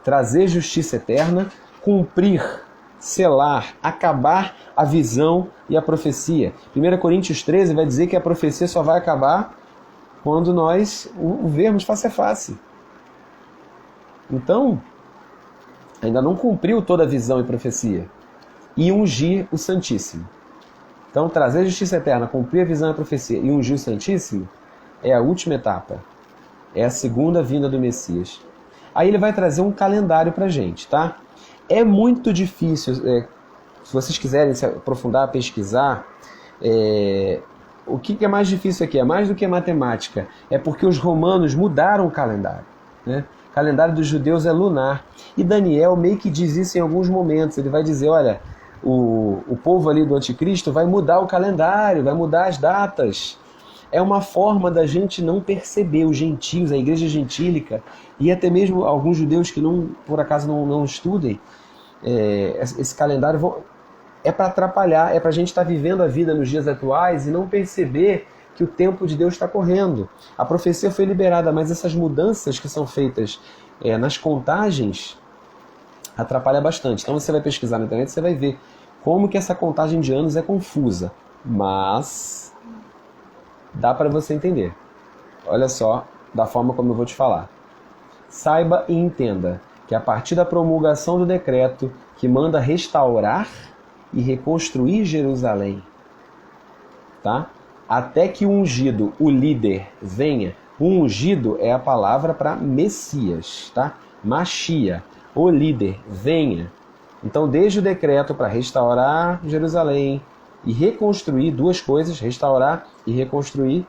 Trazer justiça eterna, cumprir, selar, acabar a visão e a profecia. 1 Coríntios 13 vai dizer que a profecia só vai acabar quando nós o vermos face a face. Então, ainda não cumpriu toda a visão e profecia. E ungir o Santíssimo. Então, trazer a justiça eterna, cumprir a visão e a profecia e ungir o Santíssimo é a última etapa. É a segunda vinda do Messias. Aí ele vai trazer um calendário para a gente, tá? É muito difícil, se vocês quiserem se aprofundar, pesquisar, o que é mais difícil aqui? É mais do que matemática. É porque os romanos mudaram o calendário, né? O calendário dos judeus é lunar. E Daniel meio que diz isso em alguns momentos. Ele vai dizer, olha, o povo ali do anticristo vai mudar o calendário, vai mudar as datas. É uma forma da gente não perceber os gentios, a igreja gentílica, e até mesmo alguns judeus que não, por acaso não estudem, esse calendário é para atrapalhar, é para a gente estar vivendo a vida nos dias atuais e não perceber que o tempo de Deus está correndo. A profecia foi liberada, mas essas mudanças que são feitas nas contagens atrapalha bastante. Então você vai pesquisar na internet, você vai ver como que essa contagem de anos é confusa, mas dá para você entender. Olha só, da forma como eu vou te falar. Saiba e entenda que a partir da promulgação do decreto que manda restaurar e reconstruir Jerusalém, tá? Até que o ungido, o líder, venha. O ungido é a palavra para Messias, tá? Machia, o líder, venha. Então, desde o decreto para restaurar Jerusalém e reconstruir, duas coisas, restaurar e reconstruir,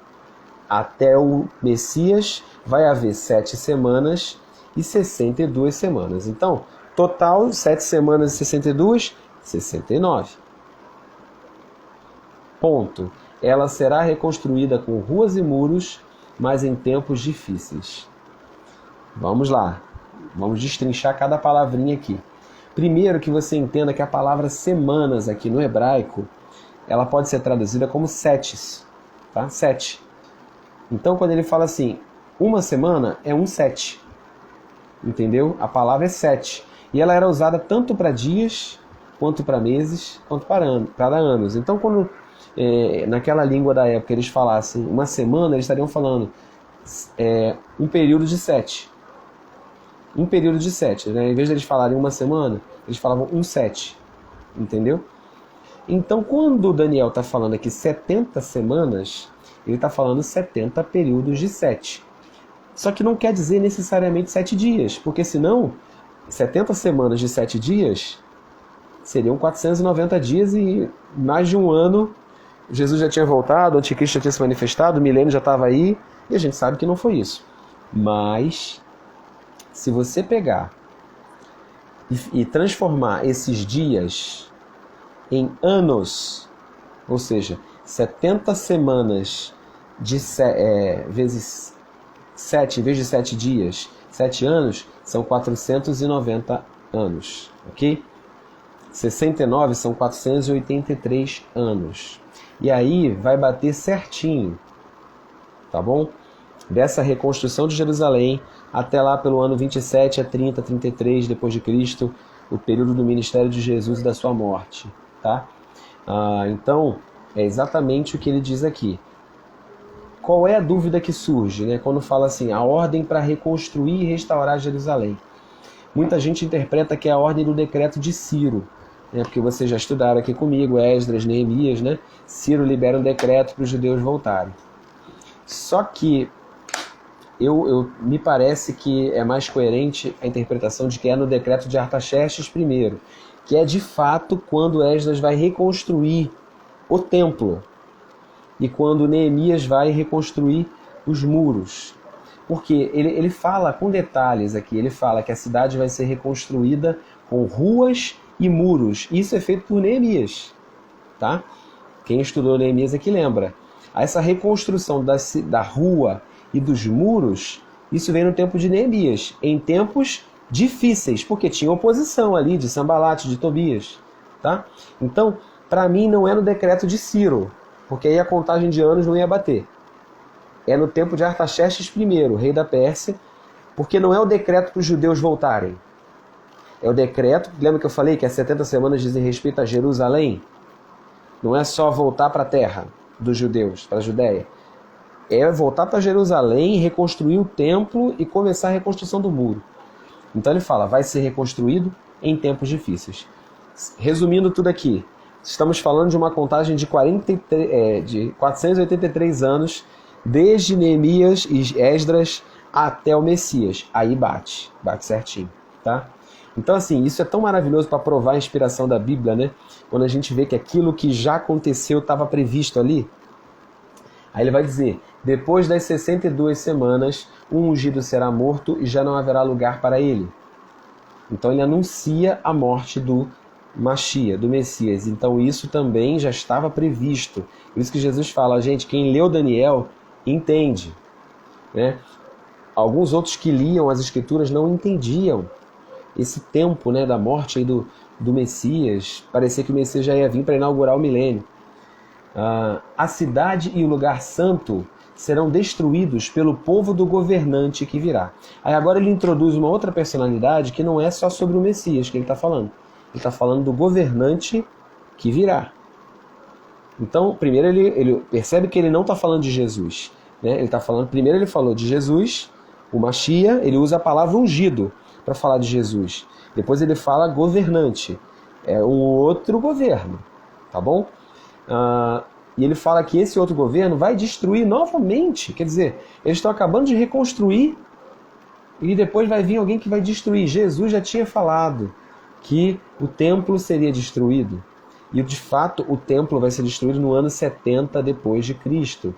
até o Messias vai haver 7 semanas e 62 semanas. Então, total, 7 semanas e 62, 69. Ponto. Ela será reconstruída com ruas e muros, mas em tempos difíceis. Vamos lá. Vamos destrinchar cada palavrinha aqui. Primeiro, que você entenda que a palavra semanas aqui no hebraico, ela pode ser traduzida como setes, tá? 7. Então, quando ele fala assim, uma semana é um 7. Entendeu? A palavra é 7. E ela era usada tanto para dias, quanto para meses, quanto para anos. Então, quando naquela língua da época eles falassem uma semana, eles estariam falando um período de 7. Um período de 7, né? Em vez de eles falarem uma semana, eles falavam um 7. Entendeu? Então, quando o Daniel está falando aqui 70 semanas, ele está falando 70 períodos de 7. Só que não quer dizer necessariamente 7 dias, porque senão 70 semanas de 7 dias seriam 490 dias e mais de um ano Jesus já tinha voltado, o anticristo já tinha se manifestado, o milênio já estava aí, e a gente sabe que não foi isso. Mas, se você pegar e transformar esses dias em anos, ou seja, 70 semanas vezes 7, em vez de 7 dias, 7 anos, são 490 anos, ok? 69 são 483 anos. E aí vai bater certinho, tá bom? Dessa reconstrução de Jerusalém até lá pelo ano 27 a 30, 33 depois de Cristo, o período do ministério de Jesus e da sua morte, tá? Então, é exatamente o que ele diz aqui. Qual é a dúvida que surge, né? Quando fala assim, a ordem para reconstruir e restaurar Jerusalém? Muita gente interpreta que é a ordem do decreto de Ciro, né? Porque vocês já estudaram aqui comigo, Esdras, Neemias, né? Ciro libera um decreto para os judeus voltarem. Só que me parece que é mais coerente a interpretação de que é no decreto de Artaxerxes I, que é de fato quando Esdras vai reconstruir o templo e quando Neemias vai reconstruir os muros. Porque ele fala com detalhes aqui, ele fala que a cidade vai ser reconstruída com ruas e muros. Isso é feito por Neemias, tá? Quem estudou Neemias aqui lembra. Essa reconstrução da rua e dos muros, isso vem no tempo de Neemias, em tempos difíceis, porque tinha oposição ali de Sambalate, de Tobias, tá? Então, para mim não é no decreto de Ciro, porque aí a contagem de anos não ia bater. É no tempo de Artaxerxes I, rei da Pérsia, porque não é o decreto para os judeus voltarem. É o decreto, lembra que eu falei que as 70 semanas dizem respeito a Jerusalém? Não é só voltar para a terra dos judeus, para a Judéia. É voltar para Jerusalém, reconstruir o templo e começar a reconstrução do muro. Então ele fala, vai ser reconstruído em tempos difíceis. Resumindo tudo aqui, estamos falando de uma contagem de 483 anos, desde Neemias e Esdras até o Messias. Aí bate certinho, tá? Então assim, isso é tão maravilhoso para provar a inspiração da Bíblia, né? Quando a gente vê que aquilo que já aconteceu estava previsto ali. Aí ele vai dizer, depois das 62 semanas, o ungido será morto e já não haverá lugar para ele. Então ele anuncia a morte do Mashiach, do Messias. Então isso também já estava previsto. Por isso que Jesus fala, gente, quem leu Daniel entende, né? Alguns outros que liam as Escrituras não entendiam esse tempo, né, da morte aí do Messias. Parecia que o Messias já ia vir para inaugurar o milênio. A cidade e o lugar santo serão destruídos pelo povo do governante que virá. Aí agora ele introduz uma outra personalidade que não é só sobre o Messias que ele está falando. Ele está falando do governante que virá. Então, primeiro ele percebe que ele não está falando de Jesus, né? Ele está falando, primeiro ele falou de Jesus, o Mashiach, ele usa a palavra ungido para falar de Jesus. Depois ele fala governante, é um outro governo, tá bom? E ele fala que esse outro governo vai destruir novamente. Quer dizer, eles estão acabando de reconstruir e depois vai vir alguém que vai destruir. Jesus já tinha falado que o templo seria destruído. E de fato o templo vai ser destruído no ano 70 depois de Cristo.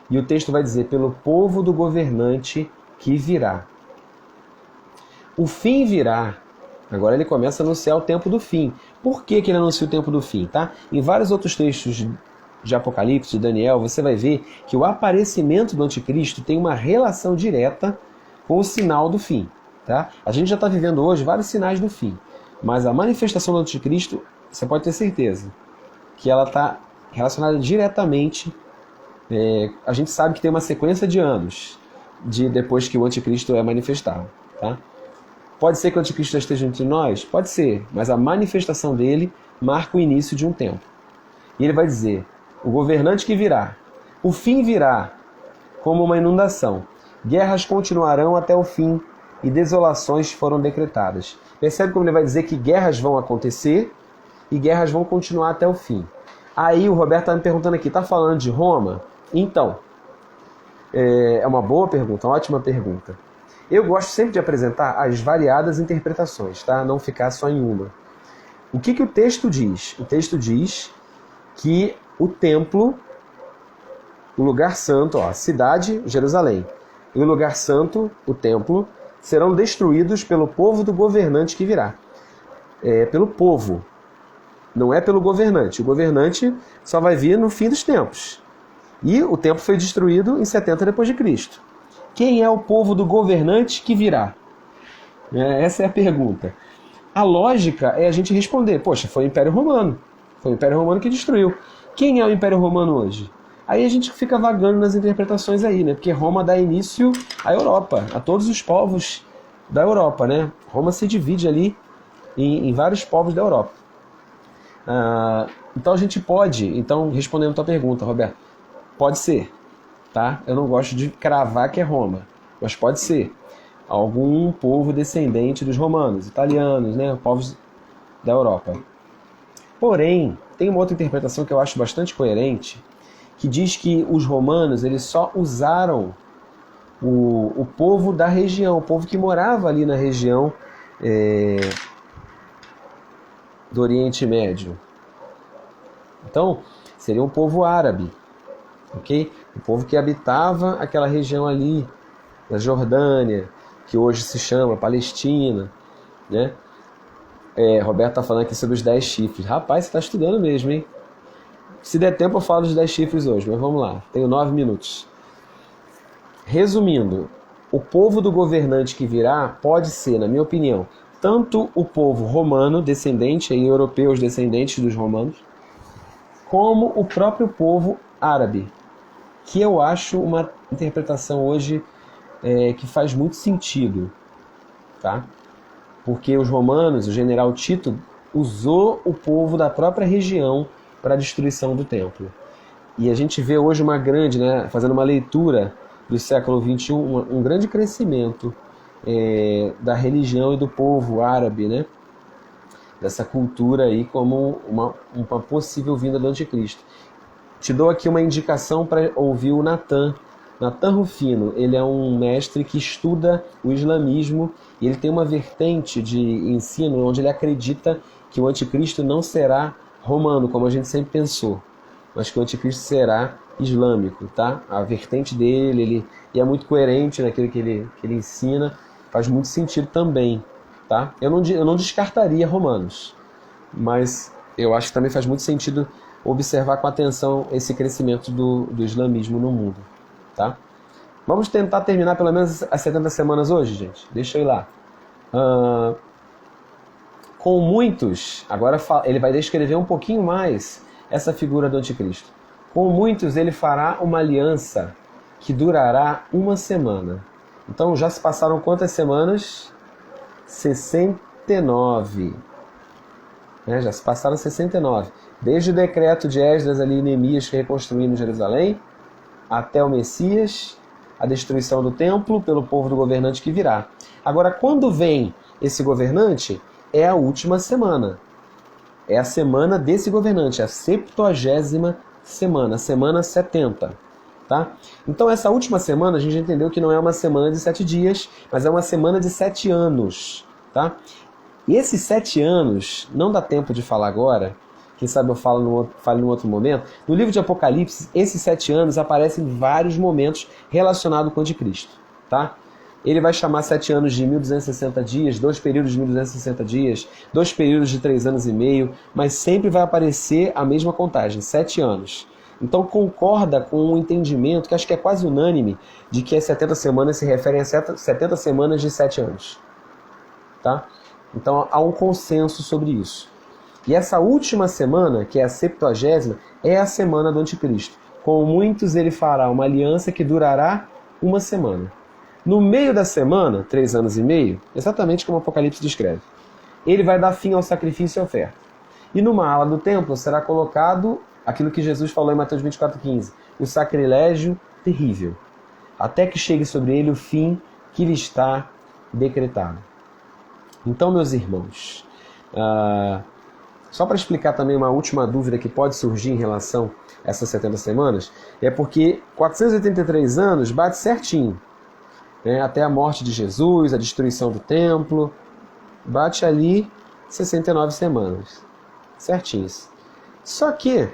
E o texto vai dizer, pelo povo do governante que virá. O fim virá. Agora ele começa a anunciar o tempo do fim. Por que ele anuncia o tempo do fim? Tá? Em vários outros textos de Apocalipse, de Daniel, você vai ver que o aparecimento do anticristo tem uma relação direta com o sinal do fim. Tá? A gente já está vivendo hoje vários sinais do fim. Mas a manifestação do anticristo, você pode ter certeza que ela está relacionada diretamente. A gente sabe que tem uma sequência de anos depois que o anticristo é manifestado. Tá? Pode ser que o anticristo já esteja entre nós? Pode ser, mas a manifestação dele marca o início de um tempo. E ele vai dizer, o governante que virá, o fim virá como uma inundação, guerras continuarão até o fim e desolações foram decretadas. Percebe como ele vai dizer que guerras vão acontecer e guerras vão continuar até o fim. Aí o Roberto está me perguntando aqui, está falando de Roma? Então, é uma boa pergunta, uma ótima pergunta. Eu gosto sempre de apresentar as variadas interpretações, tá? Não ficar só em uma. O que o texto diz? O texto diz que o templo, o lugar santo, a cidade, Jerusalém, e o lugar santo, o templo, serão destruídos pelo povo do governante que virá. Pelo povo, não é pelo governante. O governante só vai vir no fim dos tempos. E o templo foi destruído em 70 depois de Cristo. Quem é o povo do governante que virá? Essa é a pergunta. A lógica é a gente responder, poxa, foi o Império Romano. Foi o Império Romano que destruiu. Quem é o Império Romano hoje? Aí a gente fica vagando nas interpretações aí, né? Porque Roma dá início à Europa, a todos os povos da Europa, né? Roma se divide ali em vários povos da Europa. Então a gente pode, respondendo a tua pergunta, Roberto, pode ser, tá? Eu não gosto de cravar que é Roma, mas pode ser algum povo descendente dos romanos, italianos, né? Povos da Europa. Porém, tem uma outra interpretação que eu acho bastante coerente, que diz que os romanos eles só usaram o povo da região, o povo que morava ali na região do Oriente Médio. Então, seria um povo árabe, ok? O povo que habitava aquela região ali, da Jordânia, que hoje se chama Palestina, né? Roberto está falando aqui sobre os 10 chifres. Rapaz, você está estudando mesmo, hein? Se der tempo eu falo dos 10 chifres hoje, mas vamos lá, tenho 9 minutos. Resumindo, o povo do governante que virá pode ser, na minha opinião, tanto o povo romano, descendente, europeus descendentes dos romanos, como o próprio povo árabe, que eu acho uma interpretação hoje que faz muito sentido, tá? Porque os romanos, o general Tito, usou o povo da própria região para a destruição do templo. E a gente vê hoje uma grande, né, fazendo uma leitura do século XXI, um grande crescimento da religião e do povo árabe, né? Dessa cultura aí como uma possível vinda do anticristo. Te dou aqui uma indicação para ouvir o Natan Rufino. Ele é um mestre que estuda o islamismo e ele tem uma vertente de ensino onde ele acredita que o anticristo não será romano, como a gente sempre pensou, mas que o anticristo será islâmico, tá? A vertente dele, e é muito coerente naquilo que ele ensina, faz muito sentido também, tá? Eu não descartaria romanos, mas eu acho que também faz muito sentido observar com atenção esse crescimento do islamismo no mundo, tá? Vamos tentar terminar pelo menos as 70 semanas hoje, gente? Deixa eu ir lá. Com muitos, agora ele vai descrever um pouquinho mais essa figura do anticristo. Com muitos ele fará uma aliança que durará uma semana. Então já se passaram quantas semanas? 69. Já se passaram 69. Desde o decreto de Esdras ali, Neemias reconstruindo Jerusalém, até o Messias, a destruição do templo pelo povo do governante que virá. Agora, quando vem esse governante, é a última semana. É a semana desse governante, a 70ª semana, a semana 70. Tá? Então, essa última semana, a gente entendeu que não é uma semana de 7 dias, mas é uma semana de 7 anos. Tá? E esses 7 anos, não dá tempo de falar agora, quem sabe eu fale num outro momento. No livro de Apocalipse, esses 7 anos aparecem em vários momentos relacionados com o anticristo. Tá? Ele vai chamar 7 anos de 1260 dias, 2 períodos de 1260 dias, 2 períodos de 3 anos e meio, mas sempre vai aparecer a mesma contagem, 7 anos. Então concorda com um entendimento, que acho que é quase unânime, de que as 70 semanas se referem a 70 semanas de 7 anos. Tá? Então há um consenso sobre isso. E essa última semana, que é a 70ª, é a semana do anticristo. Com muitos ele fará uma aliança que durará uma semana. No meio da semana, 3 anos e meio, exatamente como o Apocalipse descreve, ele vai dar fim ao sacrifício e à oferta. E numa ala do templo será colocado aquilo que Jesus falou em Mateus 24,15, o sacrilégio terrível, até que chegue sobre ele o fim que lhe está decretado. Então, meus irmãos, só para explicar também uma última dúvida que pode surgir em relação a essas 70 semanas, é porque 483 anos bate certinho, né, até a morte de Jesus, a destruição do templo, bate ali 69 semanas, certinhos. Só que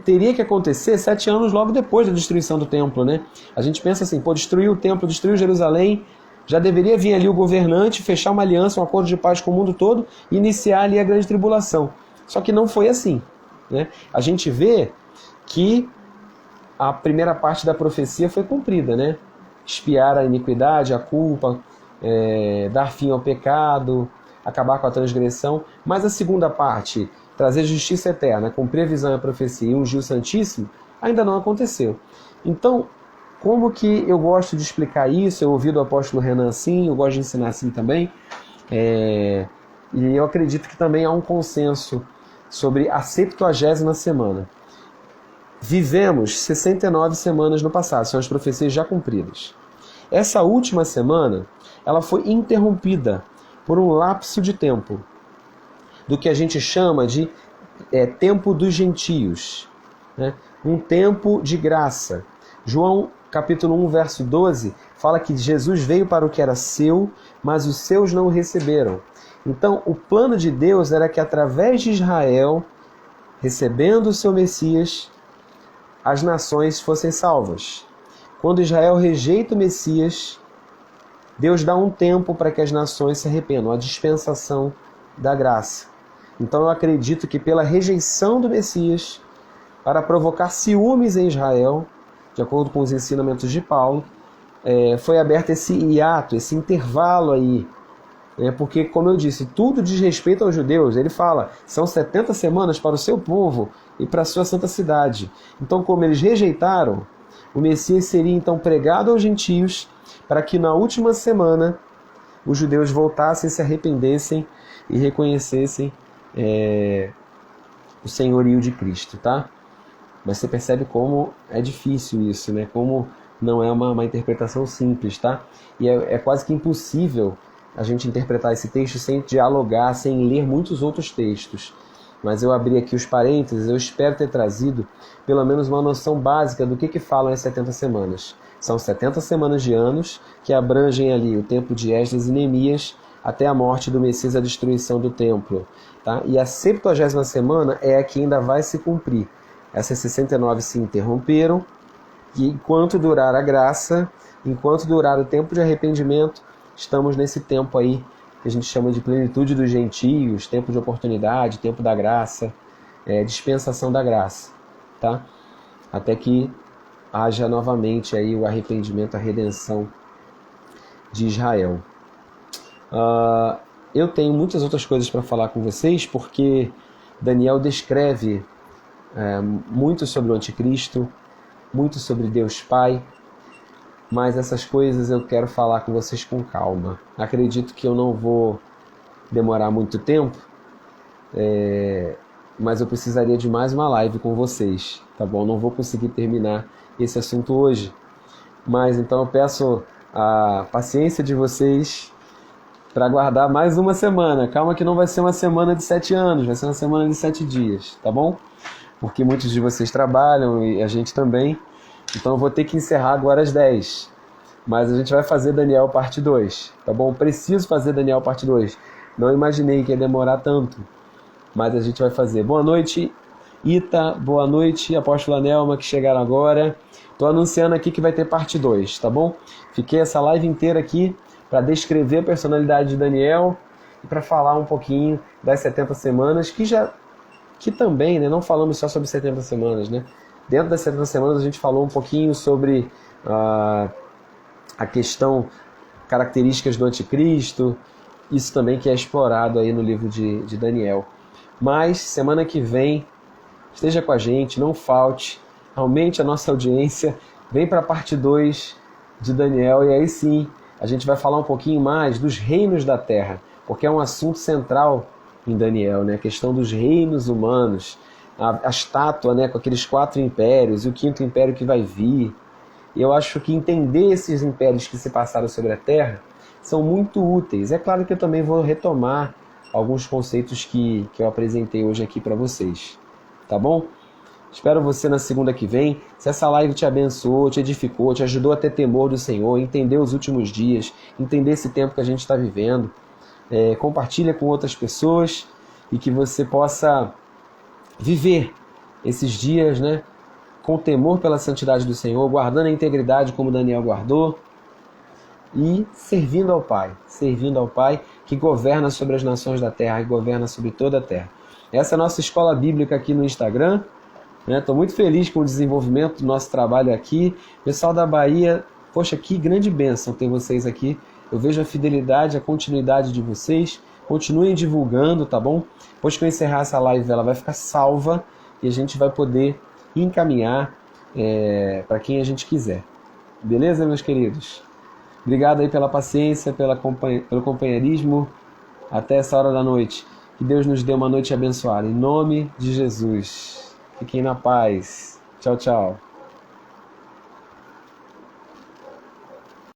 teria que acontecer 7 anos logo depois da destruição do templo, né? A gente pensa assim, destruiu o templo, destruiu Jerusalém, já deveria vir ali o governante, fechar uma aliança, um acordo de paz com o mundo todo e iniciar ali a grande tribulação. Só que não foi assim, né? A gente vê que a primeira parte da profecia foi cumprida, né? Expiar a iniquidade, a culpa, dar fim ao pecado, acabar com a transgressão. Mas a segunda parte, trazer justiça eterna, cumprir a visão e a profecia e ungir o Santíssimo, ainda não aconteceu. Então, como que eu gosto de explicar isso? Eu ouvi do apóstolo Renan assim, eu gosto de ensinar assim também. E eu acredito que também há um consenso sobre a 70ª semana. Vivemos 69 semanas no passado, são as profecias já cumpridas. Essa última semana, ela foi interrompida por um lapso de tempo, do que a gente chama de tempo dos gentios, né? Um tempo de graça. João capítulo 1, verso 12, fala que Jesus veio para o que era seu, mas os seus não o receberam. Então, o plano de Deus era que através de Israel, recebendo o seu Messias, as nações fossem salvas. Quando Israel rejeita o Messias, Deus dá um tempo para que as nações se arrependam, a dispensação da graça. Então eu acredito que pela rejeição do Messias, para provocar ciúmes em Israel, de acordo com os ensinamentos de Paulo, foi aberto esse hiato, esse intervalo aí, Porque, como eu disse, tudo diz respeito aos judeus. Ele fala, são 70 semanas para o seu povo e para a sua santa cidade. Então, como eles rejeitaram, o Messias seria então pregado aos gentios para que na última semana os judeus voltassem, se arrependessem e reconhecessem o senhorio de Cristo, tá? Mas você percebe como é difícil isso, né? Como não é uma interpretação simples, tá? E é quase que impossível a gente interpretar esse texto sem dialogar, sem ler muitos outros textos. Mas eu abri aqui os parênteses, eu espero ter trazido pelo menos uma noção básica do que falam as 70 semanas. São 70 semanas de anos que abrangem ali o tempo de Esdras e Neemias até a morte do Messias, a destruição do templo. Tá? E a 70ª semana é a que ainda vai se cumprir. Essas 69 se interromperam, e enquanto durar a graça, enquanto durar o tempo de arrependimento, estamos nesse tempo aí que a gente chama de plenitude dos gentios, tempo de oportunidade, tempo da graça, dispensação da graça, tá? Até que haja novamente aí o arrependimento, a redenção de Israel. Eu tenho muitas outras coisas para falar com vocês, porque Daniel descreve muito sobre o anticristo, muito sobre Deus Pai, mas essas coisas eu quero falar com vocês com calma. Acredito que eu não vou demorar muito tempo, mas eu precisaria de mais uma live com vocês, tá bom? Não vou conseguir terminar esse assunto hoje, mas então eu peço a paciência de vocês para aguardar mais uma semana. Calma que não vai ser uma semana de 7 anos, vai ser uma semana de 7 dias, tá bom? Porque muitos de vocês trabalham e a gente também. Então eu vou ter que encerrar agora às 10. Mas a gente vai fazer Daniel parte 2, tá bom? Preciso fazer Daniel parte 2. Não imaginei que ia demorar tanto, mas a gente vai fazer. Boa noite, Ita. Boa noite, Apóstola Nelma, que chegaram agora. Estou anunciando aqui que vai ter parte 2, tá bom? Fiquei essa live inteira aqui para descrever a personalidade de Daniel e para falar um pouquinho das 70 semanas, que também, né, não falamos só sobre 70 semanas, né? Dentro das 70 semanas a gente falou um pouquinho sobre a questão, características do anticristo, isso também que é explorado aí no livro de Daniel. Mas semana que vem, esteja com a gente, não falte, aumente a nossa audiência, vem para a parte 2 de Daniel e aí sim a gente vai falar um pouquinho mais dos reinos da terra, porque é um assunto central em Daniel, né? A questão dos reinos humanos, a estátua, né, com aqueles 4 impérios e o 5º império que vai vir. E eu acho que entender esses impérios que se passaram sobre a Terra são muito úteis. É claro que eu também vou retomar alguns conceitos que eu apresentei hoje aqui para vocês. Tá bom? Espero você na segunda que vem. Se essa live te abençoou, te edificou, te ajudou a ter temor do Senhor, entender os últimos dias, entender esse tempo que a gente está vivendo, compartilha com outras pessoas e que você possa viver esses dias, né, com temor pela santidade do Senhor, guardando a integridade como Daniel guardou e servindo ao Pai que governa sobre as nações da terra e governa sobre toda a terra. Essa é a nossa escola bíblica aqui no Instagram. Estou muito feliz com o desenvolvimento do nosso trabalho aqui. Pessoal da Bahia, poxa, que grande bênção ter vocês aqui. Eu vejo a fidelidade, a continuidade de vocês. Continuem divulgando, tá bom? Depois que eu encerrar essa live, ela vai ficar salva e a gente vai poder encaminhar para quem a gente quiser. Beleza, meus queridos? Obrigado aí pela paciência, pelo companheirismo. Até essa hora da noite. Que Deus nos dê uma noite abençoada. Em nome de Jesus. Fiquem na paz. Tchau, tchau.